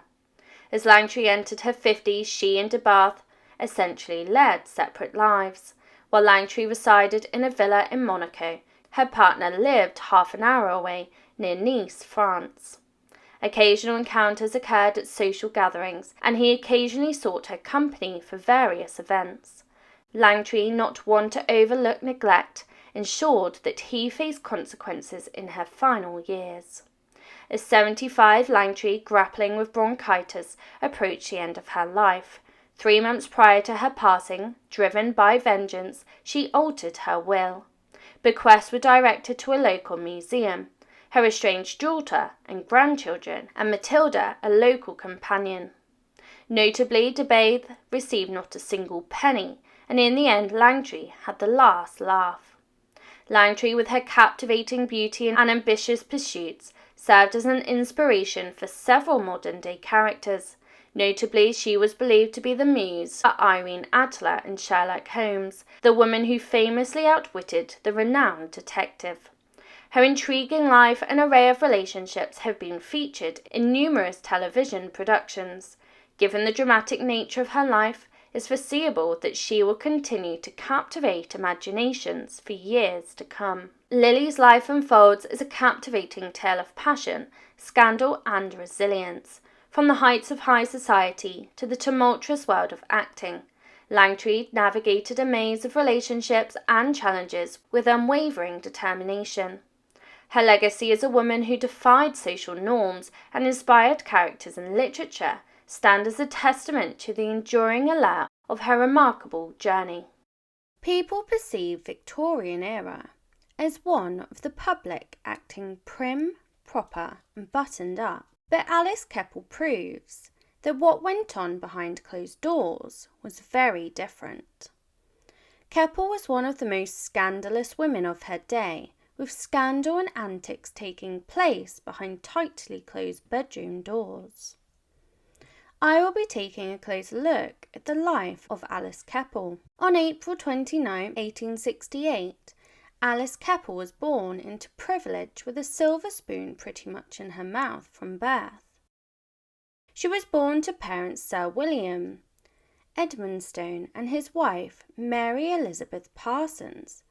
As Langtry entered her 50s, she and de Bath essentially led separate lives. While Langtry resided in a villa in Monaco, her partner lived half an hour away, near Nice, France. Occasional encounters occurred at social gatherings, and he occasionally sought her company for various events. Langtry, not one to overlook neglect, ensured that he faced consequences in her final years. At 75, Langtry, grappling with bronchitis, approached the end of her life. 3 months prior to her passing, driven by vengeance, she altered her will. Bequests were directed to a local museum, her estranged daughter and grandchildren, and Matilda, a local companion. Notably, de Bath received not a single penny, and in the end Langtry had the last laugh. Langtry, with her captivating beauty and ambitious pursuits, served as an inspiration for several modern-day characters. Notably, she was believed to be the muse for Irene Adler in Sherlock Holmes, the woman who famously outwitted the renowned detective. Her intriguing life and array of relationships have been featured in numerous television productions. Given the dramatic nature of her life, it's foreseeable that she will continue to captivate imaginations for years to come. Lillie's life unfolds as a captivating tale of passion, scandal and resilience. From the heights of high society to the tumultuous world of acting, Langtry navigated a maze of relationships and challenges with unwavering determination. Her legacy as a woman who defied social norms and inspired characters in literature stand as a testament to the enduring allure of her remarkable journey. People perceive Victorian era as one of the public acting prim, proper and buttoned up. But Alice Keppel proves that what went on behind closed doors was very different. Keppel was one of the most scandalous women of her day, with scandal and antics taking place behind tightly closed bedroom doors. I will be taking a closer look at the life of Alice Keppel. On April 29, 1868, Alice Keppel was born into privilege with a silver spoon pretty much in her mouth from birth. She was born to parents Sir William Edmonstone and his wife Mary Elizabeth Parsons.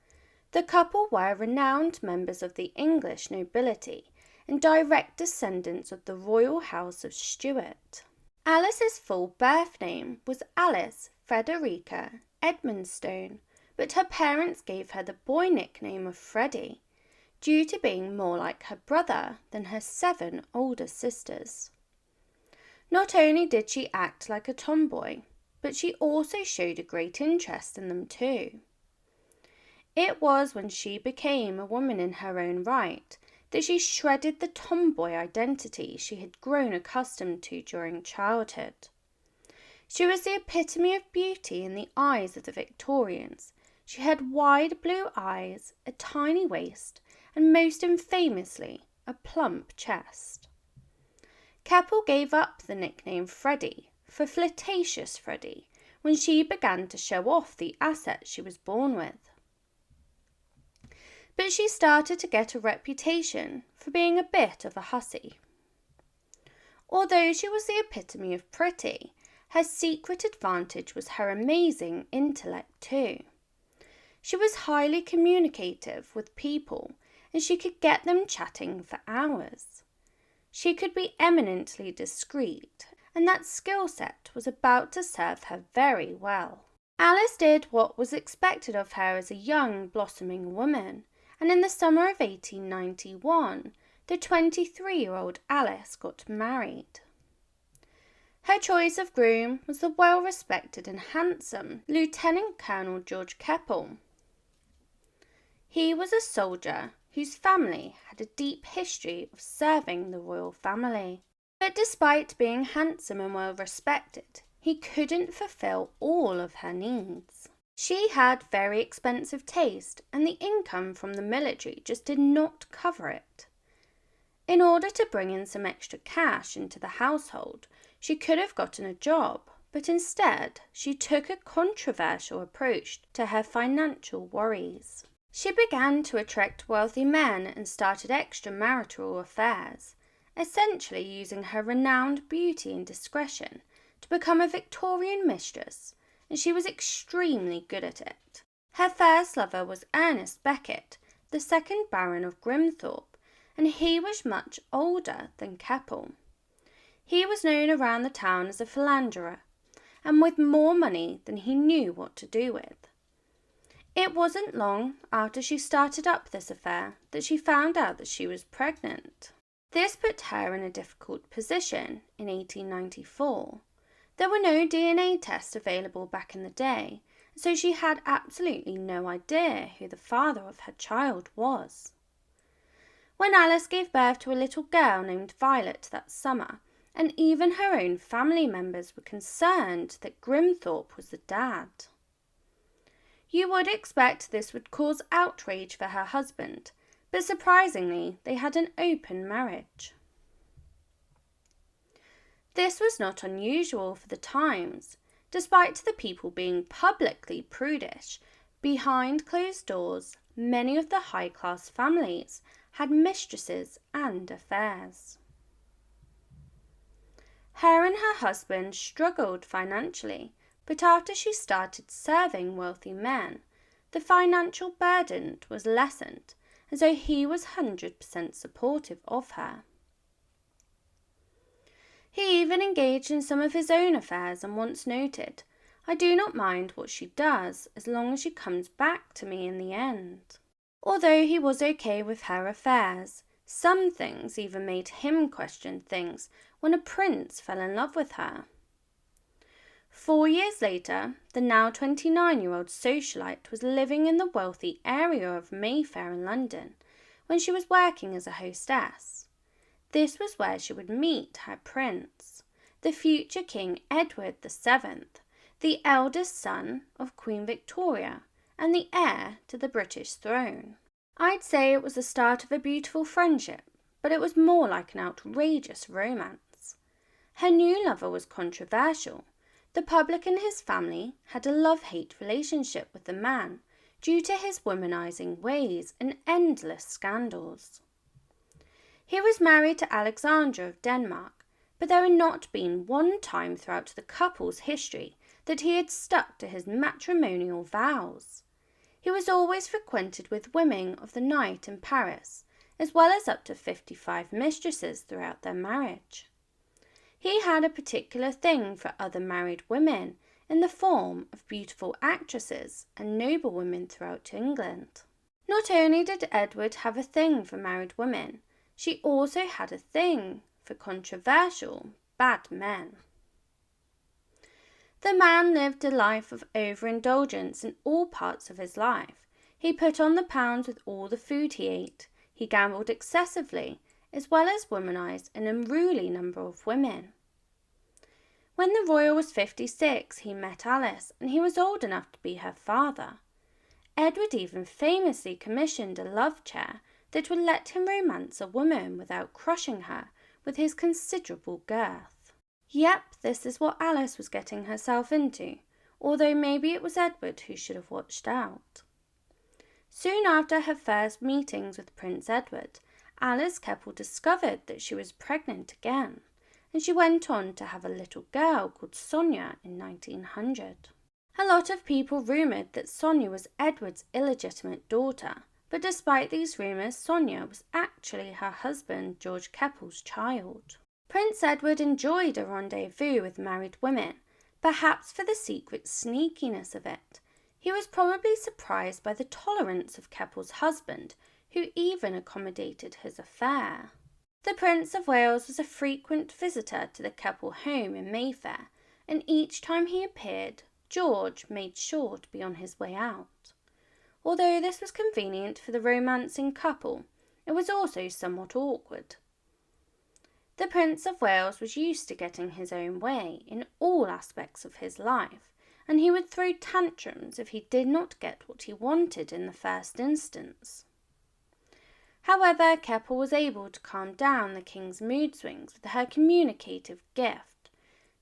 The couple were renowned members of the English nobility and direct descendants of the royal house of Stuart. Alice's full birth name was Alice Frederica Edmonstone, but her parents gave her the boy nickname of Freddie, due to being more like her brother than her 7 older sisters. Not only did she act like a tomboy, but she also showed a great interest in them too. It was when she became a woman in her own right that she shredded the tomboy identity she had grown accustomed to during childhood. She was the epitome of beauty in the eyes of the Victorians. She had wide blue eyes, a tiny waist, and most infamously, a plump chest. Keppel gave up the nickname Freddie for Flirtatious Freddie when she began to show off the assets she was born with. But she started to get a reputation for being a bit of a hussy. Although she was the epitome of pretty, her secret advantage was her amazing intellect too. She was highly communicative with people, and she could get them chatting for hours. She could be eminently discreet, and that skill set was about to serve her very well. Alice did what was expected of her as a young, blossoming woman, and in the summer of 1891, the 23-year-old Alice got married. Her choice of groom was the well-respected and handsome Lieutenant Colonel George Keppel. He was a soldier whose family had a deep history of serving the royal family. But despite being handsome and well-respected, he couldn't fulfill all of her needs. She had very expensive taste, and the income from the military just did not cover it. In order to bring in some extra cash into the household, she could have gotten a job, but instead she took a controversial approach to her financial worries. She began to attract wealthy men and started extramarital affairs, essentially using her renowned beauty and discretion to become a Victorian mistress, and she was extremely good at it. Her first lover was Ernest Becket, the second Baron of Grimthorpe, and he was much older than Keppel. He was known around the town as a philanderer, and with more money than he knew what to do with. It wasn't long after she started up this affair that she found out that she was pregnant. This put her in a difficult position in 1894. There were no DNA tests available back in the day, so she had absolutely no idea who the father of her child was. When Alice gave birth to a little girl named Violet that summer, and even her own family members were concerned that Grimthorpe was the dad. You would expect this would cause outrage for her husband, but surprisingly, they had an open marriage. This was not unusual for the times. Despite the people being publicly prudish, behind closed doors, many of the high-class families had mistresses and affairs. Her and her husband struggled financially, but after she started serving wealthy men, the financial burden was lessened, as though he was 100% supportive of her. He even engaged in some of his own affairs and once noted, "I do not mind what she does as long as she comes back to me in the end." Although he was okay with her affairs, some things even made him question things when a prince fell in love with her. 4 years later, the now 29-year-old socialite was living in the wealthy area of Mayfair in London when she was working as a hostess. This was where she would meet her prince, the future King Edward VII, the eldest son of Queen Victoria and the heir to the British throne. I'd say it was the start of a beautiful friendship, but it was more like an outrageous romance. Her new lover was controversial. The public and his family had a love-hate relationship with the man due to his womanizing ways and endless scandals. He was married to Alexandra of Denmark, but there had not been one time throughout the couple's history that he had stuck to his matrimonial vows. He was always frequented with women of the night in Paris, as well as up to 55 mistresses throughout their marriage. He had a particular thing for other married women in the form of beautiful actresses and noblewomen throughout England. Not only did Edward have a thing for married women, she also had a thing for controversial, bad men. The man lived a life of overindulgence in all parts of his life. He put on the pounds with all the food he ate. He gambled excessively, as well as womanized an unruly number of women. When the royal was 56, he met Alice, and he was old enough to be her father. Edward even famously commissioned a love chair that would let him romance a woman without crushing her with his considerable girth. Yep, this is what Alice was getting herself into, although maybe it was Edward who should have watched out. Soon after her first meetings with Prince Edward, Alice Keppel discovered that she was pregnant again, and she went on to have a little girl called Sonia in 1900. A lot of people rumoured that Sonia was Edward's illegitimate daughter, but despite these rumours, Sonia was actually her husband George Keppel's child. Prince Edward enjoyed a rendezvous with married women, perhaps for the secret sneakiness of it. He was probably surprised by the tolerance of Keppel's husband, who even accommodated his affair. The Prince of Wales was a frequent visitor to the Keppel home in Mayfair, and each time he appeared, George made sure to be on his way out. Although this was convenient for the romancing couple, it was also somewhat awkward. The Prince of Wales was used to getting his own way in all aspects of his life, and he would throw tantrums if he did not get what he wanted in the first instance. However, Keppel was able to calm down the king's mood swings with her communicative gift.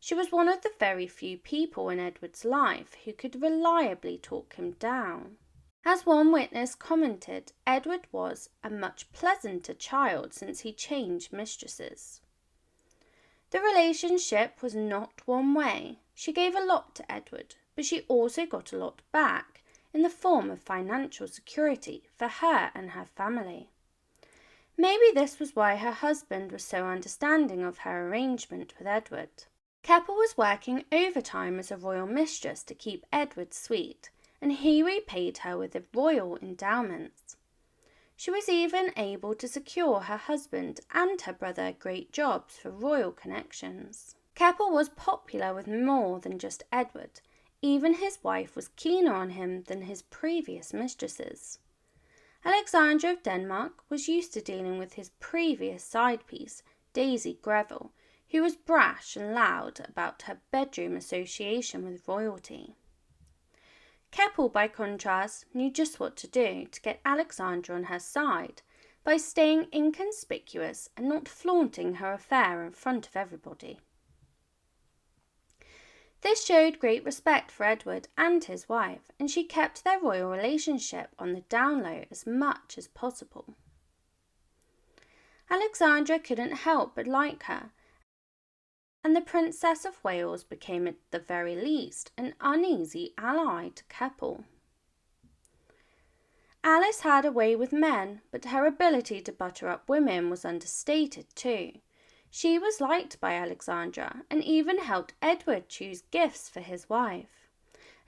She was one of the very few people in Edward's life who could reliably talk him down. As one witness commented, Edward was a much pleasanter child since he changed mistresses. The relationship was not one way. She gave a lot to Edward, but she also got a lot back in the form of financial security for her and her family. Maybe this was why her husband was so understanding of her arrangement with Edward. Keppel was working overtime as a royal mistress to keep Edward sweet, and he repaid her with royal endowments. She was even able to secure her husband and her brother great jobs for royal connections. Keppel was popular with more than just Edward. Even his wife was keener on him than his previous mistresses. Alexander of Denmark was used to dealing with his previous side piece, Daisy Greville, who was brash and loud about her bedroom association with royalty. Keppel, by contrast, knew just what to do to get Alexandra on her side by staying inconspicuous and not flaunting her affair in front of everybody. This showed great respect for Edward and his wife, and she kept their royal relationship on the down low as much as possible. Alexandra couldn't help but like her, and the Princess of Wales became at the very least an uneasy ally to Keppel. Alice had a way with men, but her ability to butter up women was understated too. She was liked by Alexandra and even helped Edward choose gifts for his wife.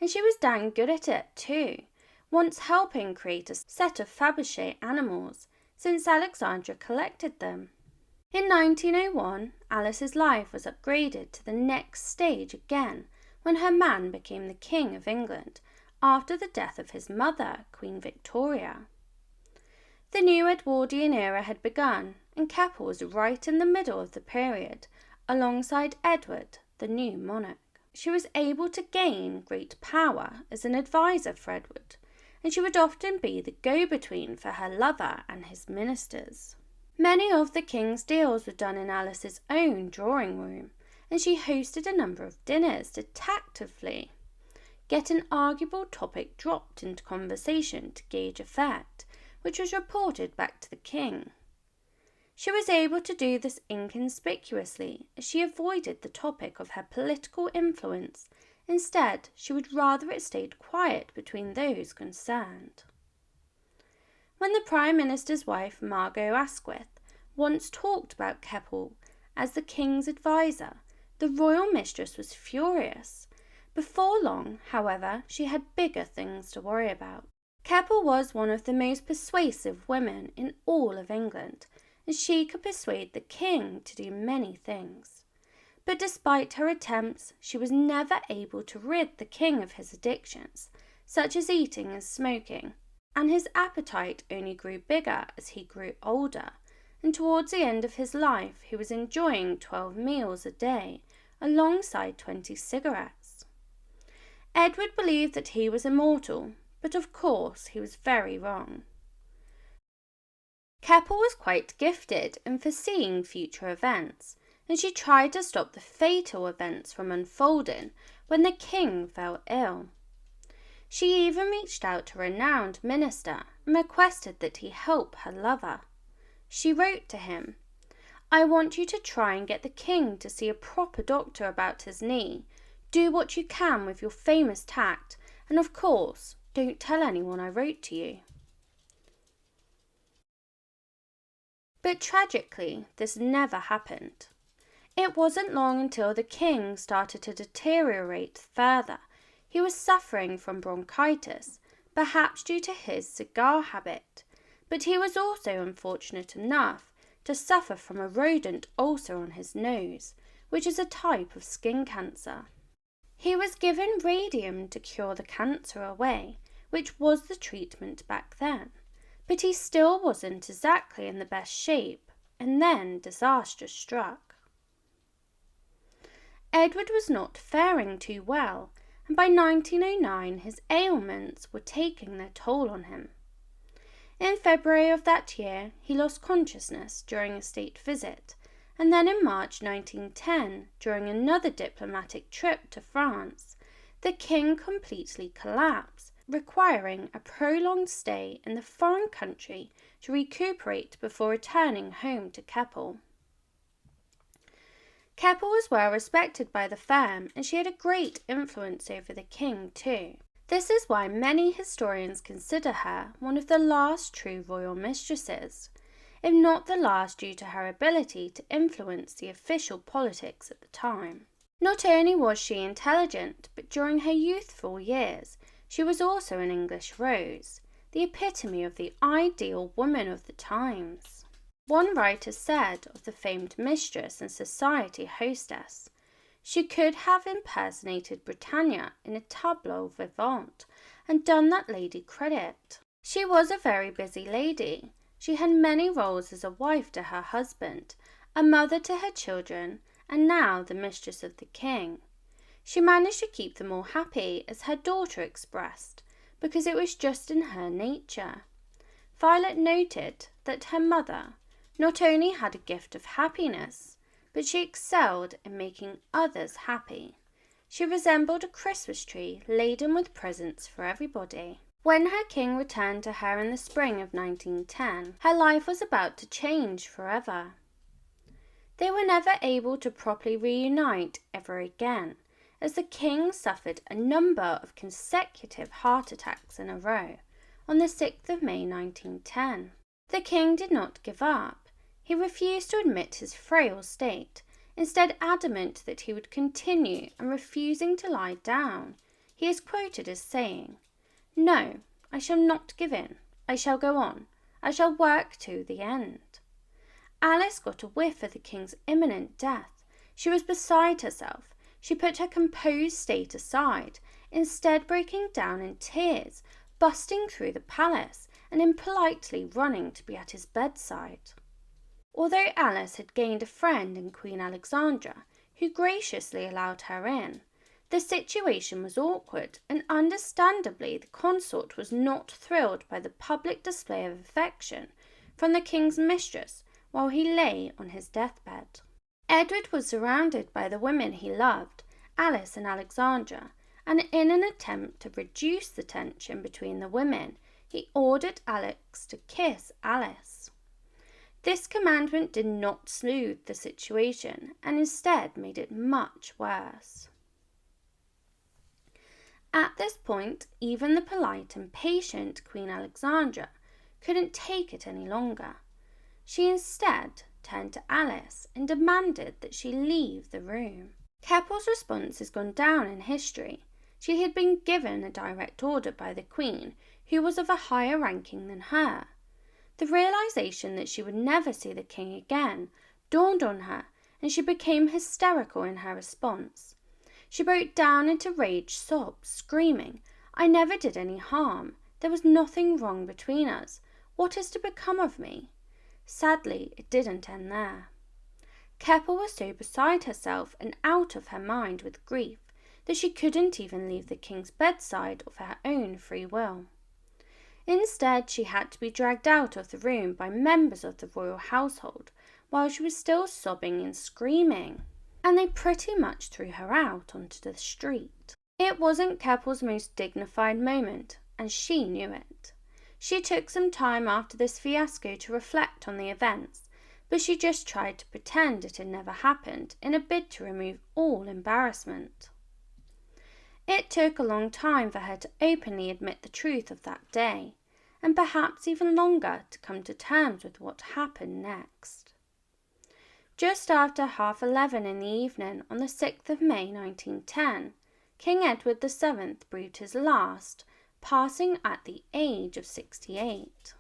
And she was dang good at it too, once helping create a set of Fabergé animals, since Alexandra collected them. In 1901, Alice's life was upgraded to the next stage again when her man became the King of England after the death of his mother, Queen Victoria. The new Edwardian era had begun, and Keppel was right in the middle of the period, alongside Edward, the new monarch. She was able to gain great power as an advisor for Edward, and she would often be the go-between for her lover and his ministers. Many of the king's deals were done in Alice's own drawing room, and she hosted a number of dinners to tactfully get an arguable topic dropped into conversation to gauge effect, which was reported back to the king. She was able to do this inconspicuously, as she avoided the topic of her political influence. Instead, she would rather it stayed quiet between those concerned. When the Prime Minister's wife, Margot Asquith, once talked about Keppel as the king's advisor, the royal mistress was furious. Before long, however, she had bigger things to worry about. Keppel was one of the most persuasive women in all of England, and she could persuade the king to do many things. But despite her attempts, she was never able to rid the king of his addictions, such as eating and smoking, and his appetite only grew bigger as he grew older, and towards the end of his life he was enjoying 12 meals a day, alongside 20 cigarettes. Edward believed that he was immortal, but of course he was very wrong. Keppel was quite gifted in foreseeing future events, and she tried to stop the fatal events from unfolding when the king fell ill. She even reached out to a renowned minister and requested that he help her lover. She wrote to him, "I want you to try and get the king to see a proper doctor about his knee. Do what you can with your famous tact, and of course, don't tell anyone I wrote to you." But tragically, this never happened. It wasn't long until the king started to deteriorate further. He was suffering from bronchitis, perhaps due to his cigar habit, but he was also unfortunate enough to suffer from a rodent ulcer on his nose, which is a type of skin cancer. He was given radium to cure the cancer away, which was the treatment back then, but he still wasn't exactly in the best shape, and then disaster struck. Edward was not faring too well, and by 1909 his ailments were taking their toll on him. In February of that year, he lost consciousness during a state visit, And then in March 1910, during another diplomatic trip to France, the king completely collapsed, requiring a prolonged stay in the foreign country to recuperate before returning home to Keppel. Keppel was well respected by the firm, and she had a great influence over the king too. This is why many historians consider her one of the last true royal mistresses, if not the last due to her ability to influence the official politics at the time. Not only was she intelligent, but during her youthful years, she was also an English rose, the epitome of the ideal woman of the times. One writer said of the famed mistress and society hostess, she could have impersonated Britannia in a tableau vivant and done that lady credit. She was a very busy lady. She had many roles as a wife to her husband, a mother to her children, and now the mistress of the king. She managed to keep them all happy, as her daughter expressed, because it was just in her nature. Violet noted that her mother not only had a gift of happiness, but she excelled in making others happy. She resembled a Christmas tree laden with presents for everybody. When her king returned to her in the spring of 1910, her life was about to change forever. They were never able to properly reunite ever again, as the king suffered a number of consecutive heart attacks in a row on the 6th of May 1910. The king did not give up. He refused to admit his frail state, instead adamant that he would continue and refusing to lie down. He is quoted as saying, "No, I shall not give in. I shall go on. I shall work to the end." Alice got a whiff of the king's imminent death. She was beside herself. She put her composed state aside, instead breaking down in tears, busting through the palace, and impolitely running to be at his bedside. Although Alice had gained a friend in Queen Alexandra, who graciously allowed her in, the situation was awkward, and understandably the consort was not thrilled by the public display of affection from the king's mistress while he lay on his deathbed. Edward was surrounded by the women he loved, Alice and Alexandra, and in an attempt to reduce the tension between the women, he ordered Alex to kiss Alice. This commandment did not smooth the situation, and instead made it much worse. At this point, even the polite and patient Queen Alexandra couldn't take it any longer. She instead turned to Alice and demanded that she leave the room. Keppel's response has gone down in history. She had been given a direct order by the Queen, who was of a higher ranking than her. The realization that she would never see the king again dawned on her, and she became hysterical in her response. She broke down into rage sobs, screaming, "I never did any harm. There was nothing wrong between us. What is to become of me?" Sadly, it didn't end there. Keppel was so beside herself and out of her mind with grief that she couldn't even leave the king's bedside of her own free will. Instead, she had to be dragged out of the room by members of the royal household while she was still sobbing and screaming, and they pretty much threw her out onto the street. It wasn't Keppel's most dignified moment, and she knew it. She took some time after this fiasco to reflect on the events, but she just tried to pretend it had never happened in a bid to remove all embarrassment. It took a long time for her to openly admit the truth of that day, and perhaps even longer to come to terms with what happened next. Just after 11:30 in the evening on the 6th of May 1910, King Edward VII breathed his last, passing at the age of 68.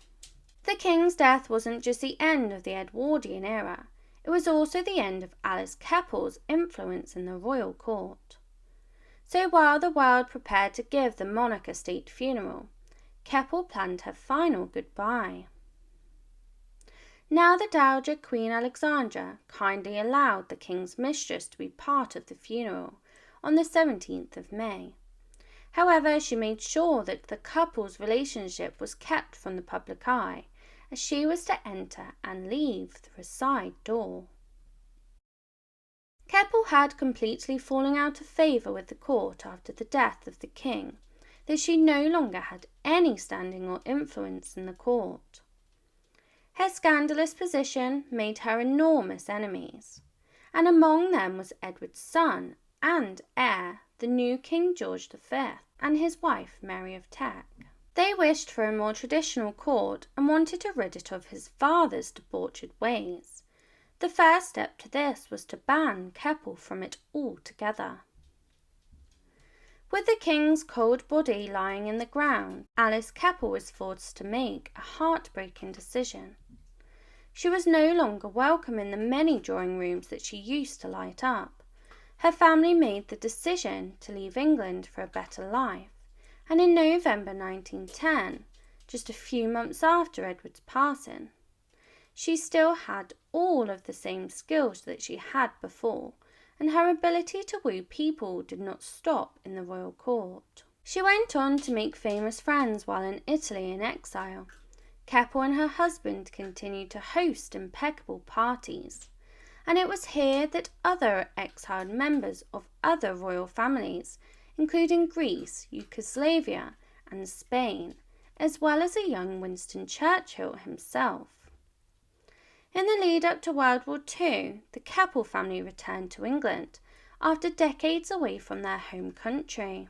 The king's death wasn't just the end of the Edwardian era, it was also the end of Alice Keppel's influence in the royal court. So while the world prepared to give the monarch a state funeral, Keppel planned her final goodbye. Now the Dowager Queen Alexandra kindly allowed the king's mistress to be part of the funeral on the 17th of May. However, she made sure that the couple's relationship was kept from the public eye, as she was to enter and leave through a side door. Keppel had completely fallen out of favour with the court after the death of the king, that she no longer had any standing or influence in the court. Her scandalous position made her enormous enemies, and among them was Edward's son and heir, the new King George V, and his wife Mary of Teck. They wished for a more traditional court and wanted to rid it of his father's debauched ways. The first step to this was to ban Keppel from it altogether. With the king's cold body lying in the ground, Alice Keppel was forced to make a heartbreaking decision. She was no longer welcome in the many drawing rooms that she used to light up. Her family made the decision to leave England for a better life, and in November 1910, just a few months after Edward's passing, she still had all of the same skills that she had before, and her ability to woo people did not stop in the royal court. She went on to make famous friends while in Italy in exile. Keppel and her husband continued to host impeccable parties, and it was here that other exiled members of other royal families, including Greece, Yugoslavia, and Spain, as well as a young Winston Churchill himself. In the lead up to World War II, the Keppel family returned to England after decades away from their home country.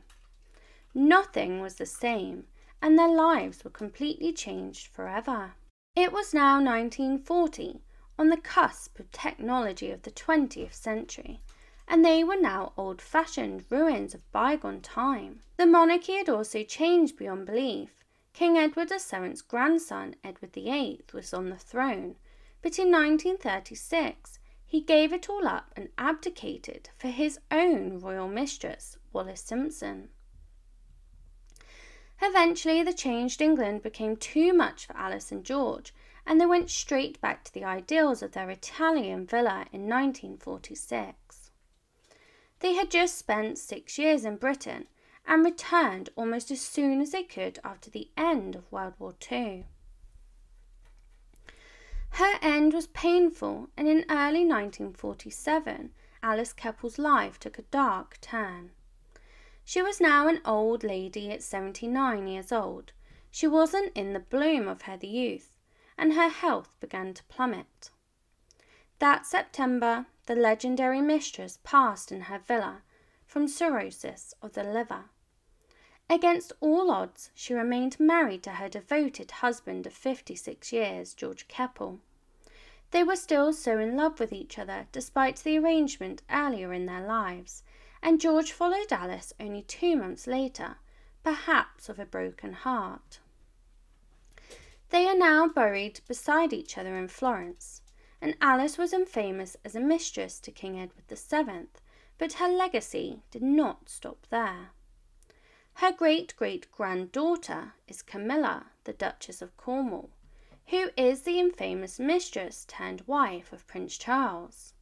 Nothing was the same, and their lives were completely changed forever. It was now 1940, on the cusp of technology of the 20th century, and they were now old-fashioned ruins of bygone time. The monarchy had also changed beyond belief. King Edward VII's grandson, Edward VIII, was on the throne, but in 1936 he gave it all up and abdicated for his own royal mistress, Wallis Simpson. Eventually, the changed England became too much for Alice and George, and they went straight back to the ideals of their Italian villa in 1946. They had just spent 6 years in Britain and returned almost as soon as they could after the end of World War II. Her end was painful, and in early 1947, Alice Keppel's life took a dark turn. She was now an old lady at 79 years old. She wasn't in the bloom of her youth, and her health began to plummet. That September, the legendary mistress passed in her villa from cirrhosis of the liver. Against all odds, she remained married to her devoted husband of 56 years, George Keppel. They were still so in love with each other despite the arrangement earlier in their lives, and George followed Alice only 2 months later, perhaps with a broken heart. They are now buried beside each other in Florence, and Alice was infamous as a mistress to King Edward VII, but her legacy did not stop there. Her great-great-granddaughter is Camilla, the Duchess of Cornwall, who is the infamous mistress turned wife of Prince Charles.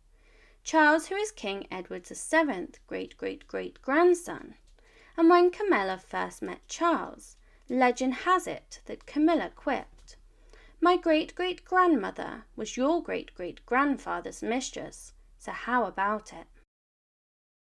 Charles, who is King Edward VII's great-great-great-grandson, and when Camilla first met Charles, legend has it that Camilla quipped, "My great-great-grandmother was your great-great-grandfather's mistress, so how about it?"